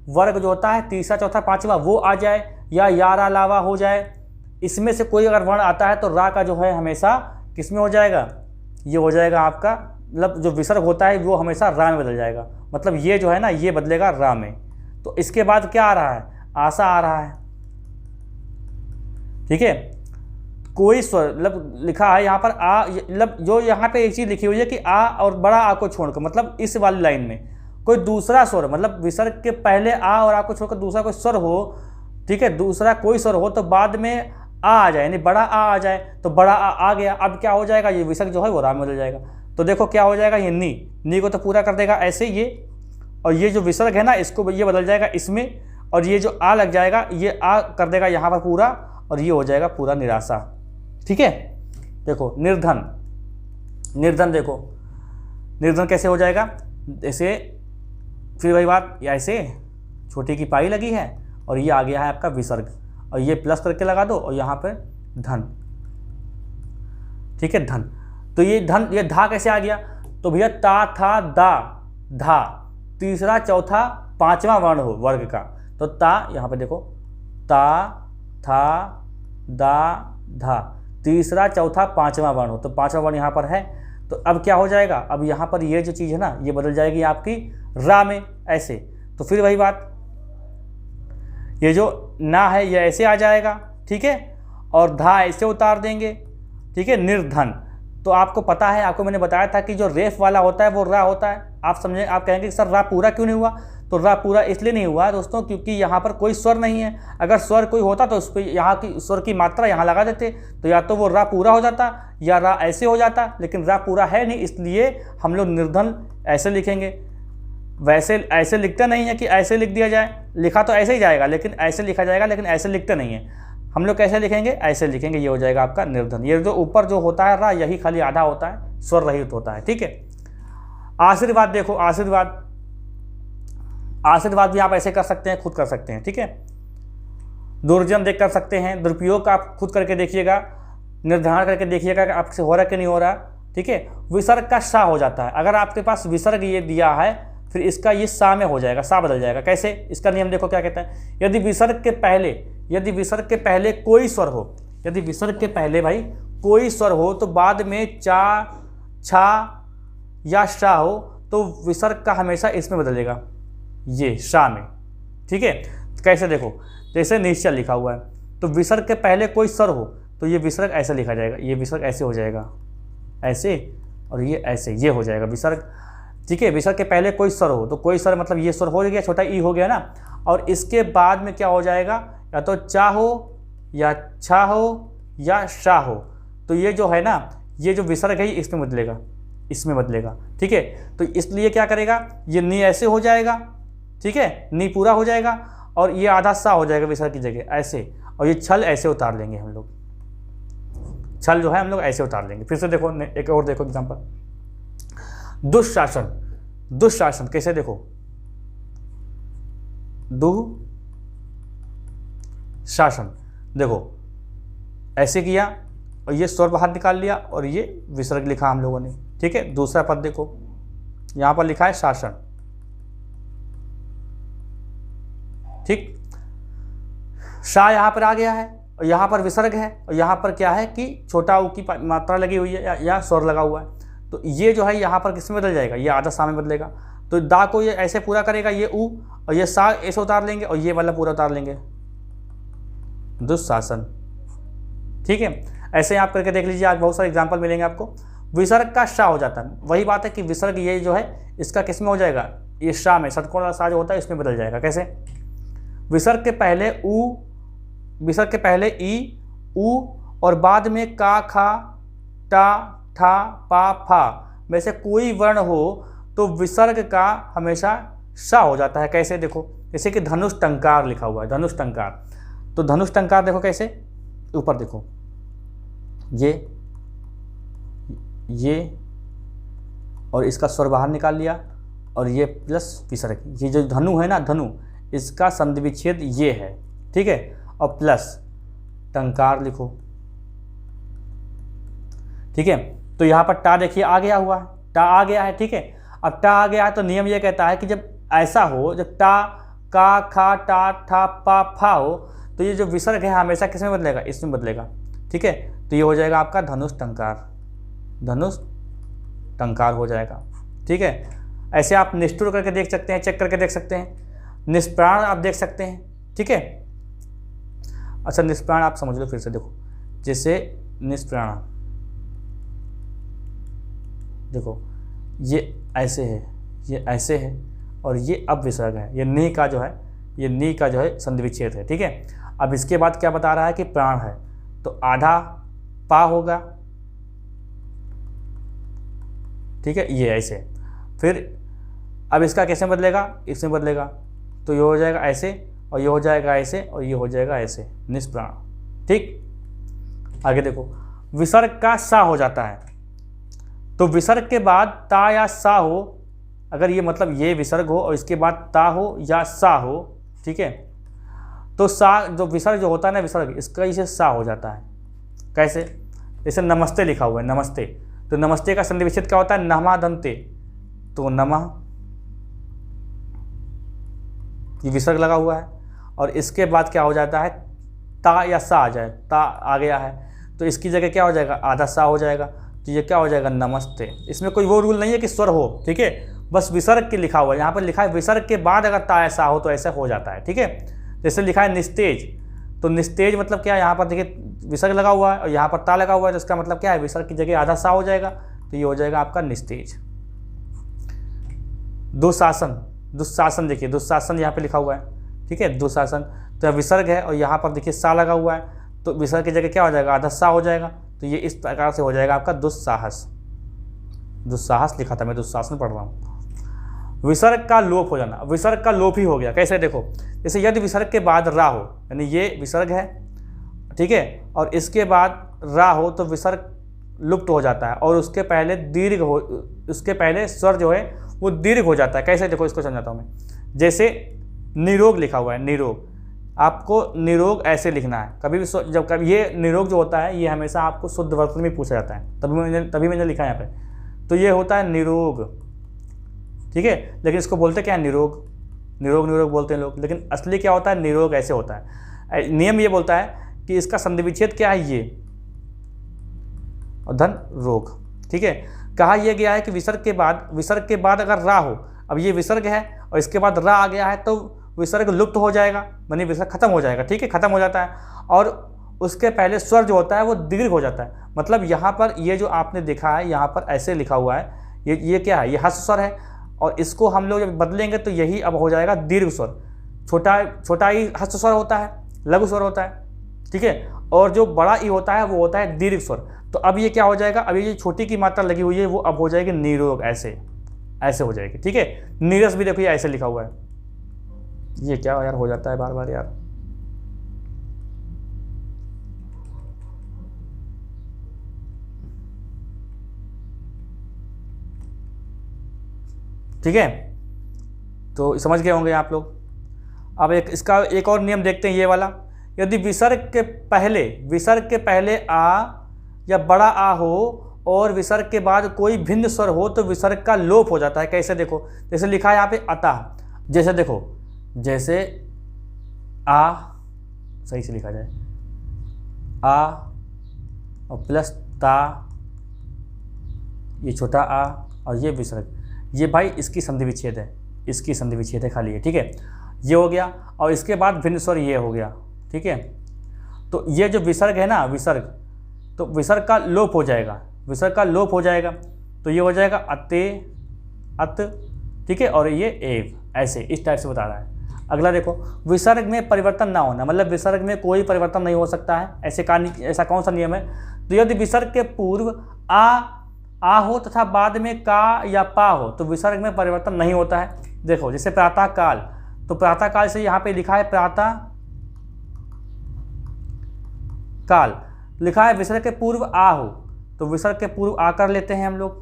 वर्ग जो होता है तीसरा चौथा पांचवा वो आ जाए या रा लावा हो जाए। इसमें से कोई अगर वर्ण आता है तो रा का जो है हमेशा किस में हो जाएगा, ये हो जाएगा आपका, मतलब जो विसर्ग होता है वो हमेशा रा में बदल जाएगा, मतलब ये जो है ना ये बदलेगा रा में। तो इसके बाद क्या आ रहा है, आशा आ रहा है, ठीक है। कोई स्वर, मतलब लिखा है यहाँ पर आ, मतलब जो यहाँ पे एक चीज़ लिखी हुई है कि आ और बड़ा आ को छोड़कर, मतलब इस वाली लाइन में कोई दूसरा स्वर, मतलब विसर्ग के पहले आ और आ को छोड़कर दूसरा कोई स्वर हो, ठीक है, दूसरा कोई स्वर हो तो बाद में आ जाए, यानी बड़ा आ जाए, तो बड़ा आ गया। अब क्या हो जाएगा, ये विसर्ग जो है वो रा में बदल जाएगा। तो देखो क्या हो जाएगा, ये नी को तो पूरा कर देगा ऐसे ये, और ये जो विसर्ग है ना इसको ये बदल जाएगा इसमें, और ये जो आ लग जाएगा ये आ कर देगा यहाँ पर पूरा, और ये हो जाएगा पूरा निराशा, ठीक है। देखो निर्धन देखो निर्धन कैसे हो जाएगा, ऐसे, फिर वही बात, ऐसे छोटी की पाई लगी है और ये आ गया है आपका विसर्ग, और ये प्लस करके लगा दो और यहाँ पे धन, ठीक है, धन। तो ये धन, ये धा कैसे आ गया, तो भैया ता था दा धा, तीसरा चौथा पांचवा वर्ण हो वर्ग का, तो ता, यहाँ पे देखो ता था दा धा, तीसरा चौथा पांचवा वर्ण हो, तो पांचवा वर्ण यहाँ पर है। तो अब क्या हो जाएगा, अब यहाँ पर ये जो चीज़ है ना ये बदल जाएगी आपकी रा में ऐसे। तो फिर वही बात, ये जो ना है ये ऐसे आ जाएगा, ठीक है, और धा ऐसे उतार देंगे, ठीक है, निर्धन। तो आपको पता है, आपको मैंने बताया था कि जो रेफ वाला होता है वो रा होता है। आप समझे, आप कहेंगे कि सर रा पूरा क्यों नहीं हुआ, तो रा पूरा इसलिए नहीं हुआ दोस्तों क्योंकि यहाँ पर कोई स्वर नहीं है। अगर स्वर कोई होता तो उस पर यहाँ की स्वर की मात्रा यहाँ लगा देते, तो या तो वो रा पूरा हो जाता या रा ऐसे हो जाता, लेकिन रा पूरा है नहीं, इसलिए हम लोग निर्धन ऐसे लिखेंगे। वैसे ऐसे लिखता नहीं है कि ऐसे लिख दिया जाए, लिखा तो ऐसे ही जाएगा लेकिन ऐसे लिखा जाएगा, लेकिन ऐसे लिखते नहीं है हम लोग। कैसे लिखेंगे, ऐसे लिखेंगे, ये हो जाएगा आपका निर्धन। ये जो ऊपर जो होता है रा यही खाली आधा होता है, स्वर रहित होता है, ठीक है। आशीर्वाद देखो, आशीर्वाद भी आप ऐसे कर सकते हैं, खुद कर सकते हैं, ठीक है। दुर्जन देख कर सकते हैं, दुरुपयोग आप खुद करके देखिएगा, निर्धारण करके देखिएगा कि आपसे हो रहा कि नहीं हो रहा, ठीक है। विसर्ग का सा हो जाता है, अगर आपके पास विसर्ग ये दिया है फिर इसका ये सा में हो जाएगा, सा बदल जाएगा। कैसे, इसका नियम देखो क्या कहता है, यदि विसर्ग के पहले कोई स्वर हो, यदि विसर्ग के पहले भाई कोई स्वर हो तो बाद में चा छा या शा हो तो विसर्ग का हमेशा इसमें बदलेगा, ये शा में, ठीक है। कैसे देखो, जैसे निश्चय लिखा हुआ है तो विसर्ग के पहले कोई स्वर हो तो ये विसर्ग ऐसे लिखा जाएगा, ये विसर्ग ऐसे हो जाएगा, ऐसे, और ये ऐसे, ये हो जाएगा विसर्ग, ठीक है। विसर्ग के पहले कोई स्वर हो तो कोई स्वर, मतलब ये स्वर हो गया, छोटा ई हो गया ना, और इसके बाद में क्या हो जाएगा, या तो चा हो या छा हो या शा हो, तो ये जो है ना ये जो विसर्ग है इसमें बदलेगा, इसमें बदलेगा, ठीक है। तो इसलिए क्या करेगा, ये नी ऐसे हो जाएगा, ठीक है, नी पूरा हो जाएगा और ये आधा सा हो जाएगा विसर्ग की जगह ऐसे, और ये छल ऐसे उतार लेंगे हम लोग, छल जो है हम लोग ऐसे उतार लेंगे। फिर से देखो, एक और देखो एग्जांपल, दुशासन। दुशासन कैसे देखो, दुशासन, देखो ऐसे किया और ये स्वर बाहर निकाल लिया और ये विसर्ग लिखा हम लोगों ने, ठीक है। दूसरा पद देखो, यहां पर लिखा है शासन, ठीक। शा यहां पर आ गया है और यहां पर विसर्ग है और यहां पर क्या है कि छोटा ऊ की मात्रा लगी हुई है या स्वर लगा हुआ है, तो ये जो है यहां पर किसमें बदल जाएगा, ये आधा सा में बदलेगा। तो दा को ये ऐसे पूरा करेगा, ये ऊ, और ये सा ऐसे उतार लेंगे और ये वाला पूरा उतार लेंगे, दुशासन, ठीक है। ऐसे आप करके देख लीजिए, आज बहुत सारे एग्जाम्पल मिलेंगे आपको। विसर्ग का शा हो जाता है, वही बात है कि विसर्ग ये जो है इसका किस में हो जाएगा, ये शा में, षटकोण वाला सा जो होता है इसमें बदल जाएगा। कैसे, विसर्ग के पहले ऊ, विसर्ग के पहले ई, ऊ और बाद में का, खा, टा, ठा, पा, फा में से कोई वर्ण हो तो विसर्ग का हमेशा शा हो जाता है। कैसे देखो, जैसे कि धनुष टंकार लिखा हुआ है, धनुष टंकार, तो धनुष टंकार देखो कैसे, ऊपर देखो, ये और इसका स्वर बाहर निकाल लिया और ये प्लस विसर्ग, ये जो धनु है ना, धनु, इसका संधि विच्छेद ये है, ठीक है, और प्लस टंकार लिखो, ठीक है। तो यहाँ पर टा देखिए आ गया हुआ है, टा आ गया है, ठीक है। अब टा आ गया है तो नियम ये कहता है कि जब ऐसा हो, जब टा, का, खा, टा, ठा, पा, फा हो, तो ये जो विसर्ग है हमेशा किस में बदलेगा, इसमें बदलेगा, ठीक है। तो ये हो जाएगा आपका धनुष टंकार, धनुष टंकार हो जाएगा, ठीक है। ऐसे आप निष्ठुर करके देख सकते हैं, चेक करके देख सकते हैं, निष्प्राण आप देख सकते हैं, ठीक है। अच्छा, निष्प्राण आप समझ लो फिर से, देखो जैसे निष्प्राण, देखो ये ऐसे है, ये ऐसे है और ये अब विसर्ग है, ये नी का जो है, ये नी का जो है संधि विच्छेद है, ठीक है। अब इसके बाद क्या बता रहा है कि प्राण है, तो आधा पा होगा, ठीक है, ये ऐसे। फिर अब इसका कैसे बदलेगा, इसमें बदलेगा, तो ये हो जाएगा ऐसे और ये हो जाएगा ऐसे और ये हो जाएगा ऐसे, निष्प्राण, ठीक। आगे देखो, विसर्ग का सा हो जाता है, तो विसर्ग के बाद ता या सा हो, अगर ये मतलब ये विसर्ग हो और इसके बाद ता हो या सा हो, ठीक है, तो सा जो विसर्ग जो होता है ना, विसर्ग, इसका इसे सा हो जाता है। कैसे, जैसे नमस्ते लिखा हुआ है, नमस्ते, तो नमस्ते का संधि विच्छेद क्या होता है, नमः दंते, तो नमः, ये विसर्ग लगा हुआ है और इसके बाद क्या हो जाता है, ता या सा आ जाए, ता आ गया है तो इसकी जगह क्या हो जाएगा, आधा सा हो जाएगा, तो ये क्या हो जाएगा, नमस्ते। इसमें कोई वो रूल नहीं है कि स्वर हो, ठीक है, बस विसर्ग के लिखा हुआ है, यहाँ पर लिखा है विसर्ग के बाद अगर ता ऐसा हो तो ऐसा हो जाता है, ठीक है। जैसे लिखा है निस्तेज, तो निस्तेज मतलब क्या है, यहाँ पर देखिए विसर्ग लगा हुआ है और यहाँ पर ता लगा हुआ है, तो इसका मतलब क्या है, विसर्ग की जगह आधा सा हो जाएगा, तो ये हो जाएगा आपका निस्तेज। दुशासन, दुशासन देखिए, दुशासन यहाँ पे लिखा हुआ है, ठीक है, दुशासन, तो विसर्ग है और यहाँ पर देखिए सा लगा हुआ है, तो विसर्ग की जगह क्या हो जाएगा, आधा सा हो जाएगा, तो ये इस प्रकार से हो जाएगा आपका दुस्साहस। दुस्साहस लिखा था, मैं दुशासन पढ़ रहा हूँ। विसर्ग का लोप हो जाना, विसर्ग का लोप ही हो गया। कैसे देखो, जैसे यदि विसर्ग के बाद रा हो, यानी ये विसर्ग है, ठीक है, और इसके बाद रा हो तो विसर्ग लुप्त हो जाता है और उसके पहले दीर्घ हो, उसके पहले स्वर जो है वो दीर्घ हो जाता है। कैसे देखो, इसको समझाता हूँ मैं। जैसे निरोग लिखा हुआ है, निरोग, आपको निरोग ऐसे लिखना है। कभी भी जब कभी ये निरोग जो होता है ये हमेशा आपको शुद्ध वर्तन में पूछा जाता है, तभी मैंने लिखा है यहाँ पे, तो ये होता है निरोग, ठीक है, लेकिन इसको बोलते क्या है, निरोग, निरोग निरोग बोलते हैं लोग, लेकिन असली क्या होता है, निरोग ऐसे होता है। नियम ये बोलता है कि इसका संधि विच्छेद क्या है, ये और धन रोग, ठीक है। कहा यह गया है कि विसर्ग के बाद अगर रा हो, अब ये विसर्ग है और इसके बाद रा आ गया है तो विसर्ग लुप्त हो जाएगा, यानी विसर्ग खत्म हो जाएगा, ठीक है, खत्म हो जाता है, और उसके पहले स्वर जो होता है वो दीर्घ हो जाता है। मतलब यहाँ पर ये जो आपने देखा है, यहाँ पर ऐसे लिखा हुआ है, ये क्या है, ये हस्त स्वर है, और इसको हम लोग जब बदलेंगे तो यही अब हो जाएगा दीर्घ स्वर। छोटा ही हस्त स्वर होता है, लघु स्वर होता है, ठीक है, और जो बड़ा ई होता है वो होता है दीर्घ स्वर। तो अब ये क्या हो जाएगा, अब ये छोटी की मात्रा लगी हुई है वो अब हो जाएगी निरोग, ऐसे हो जाएगी, ठीक है। नीरस भी देखो ये ऐसे लिखा हुआ है, ये क्या यार हो जाता है बार बार यार, ठीक है, तो समझ गए होंगे आप लोग। अब इसका एक और नियम देखते हैं, ये वाला। यदि विसर्ग के पहले आ या बड़ा आ हो और विसर्ग के बाद कोई भिन्न स्वर हो तो विसर्ग का लोप हो जाता है। कैसे देखो, जैसे लिखा है यहाँ पे अतः, जैसे देखो, जैसे आ, सही से लिखा जाए, आ और प्लस ता, ये छोटा आ और ये विसर्ग, ये भाई इसकी संधि विच्छेद है, इसकी संधि विच्छेद है खाली है, ठीक है, ये हो गया। और इसके बाद भिन्न स्वर ये हो गया, ठीक है। तो ये जो विसर्ग है ना, विसर्ग, तो विसर्ग का लोप हो जाएगा, विसर्ग का लोप हो जाएगा, तो ये हो जाएगा अते, अत, ठीक है, और ये एव, ऐसे इस टाइप से बता रहा है। अगला देखो, विसर्ग में परिवर्तन ना होना, मतलब विसर्ग में कोई परिवर्तन नहीं हो सकता है, ऐसा कौन सा नियम है? तो यदि विसर्ग के पूर्व आ हो तथा बाद में का या पा हो तो विसर्ग में परिवर्तन नहीं होता है। देखो जैसे प्रातः काल, तो प्रातः काल से यहाँ पे लिखा है प्रातः काल, लिखा है विसर्ग के पूर्व आ हो, तो विसर्ग के पूर्व आ कर लेते हैं हम लोग,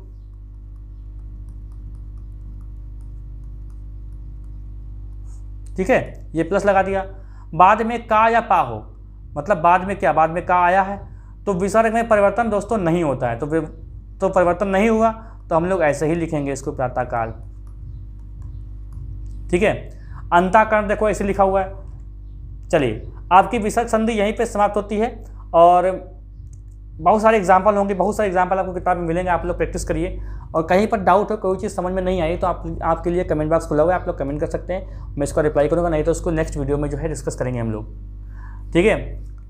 ठीक है, ये प्लस लगा दिया। बाद में का या पा हो, मतलब बाद में क्या, बाद में का आया है, तो विसर्ग में परिवर्तन दोस्तों नहीं होता है, तो परिवर्तन नहीं हुआ तो हम लोग ऐसे ही लिखेंगे इसको प्रातः काल, ठीक है। अंताकरण देखो ऐसे लिखा हुआ है। चलिए, आपकी विसर्ग संधि यहीं पे समाप्त होती है और बहुत सारे एग्जाम्पल होंगे, बहुत सारे एग्जाम्पल आपको किताब में मिलेंगे, आप लोग प्रैक्टिस करिए। और कहीं पर डाउट हो, कोई चीज़ समझ में नहीं आई तो आपके लिए कमेंट बॉक्स खुला हुआ है, आप लोग कमेंट कर सकते हैं, मैं इसका रिप्लाई करूँगा, नहीं तो उसको नेक्स्ट वीडियो में जो है डिस्कस करेंगे हम लोग, ठीक है।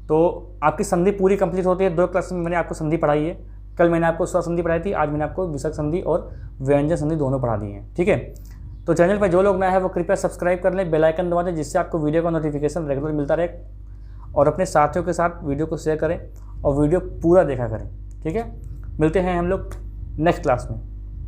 तो आपकी संधि पूरी कंप्लीट होती है। 2 क्लास में मैंने आपको संधि पढ़ाई है, कल मैंने आपको स्वर संधि पढ़ाई थी, आज मैंने आपको विसर्ग संधि और व्यंजन संधि दोनों पढ़ा दी हैं, ठीक है। तो चैनल पर जो लोग नए हैं वो कृपया सब्सक्राइब कर लें, बेल आइकन दबा दें, जिससे आपको वीडियो का नोटिफिकेशन रेगुलर मिलता रहे, और अपने साथियों के साथ वीडियो को शेयर करें और वीडियो पूरा देखा करें, ठीक है। मिलते हैं हम लोग नेक्स्ट क्लास में।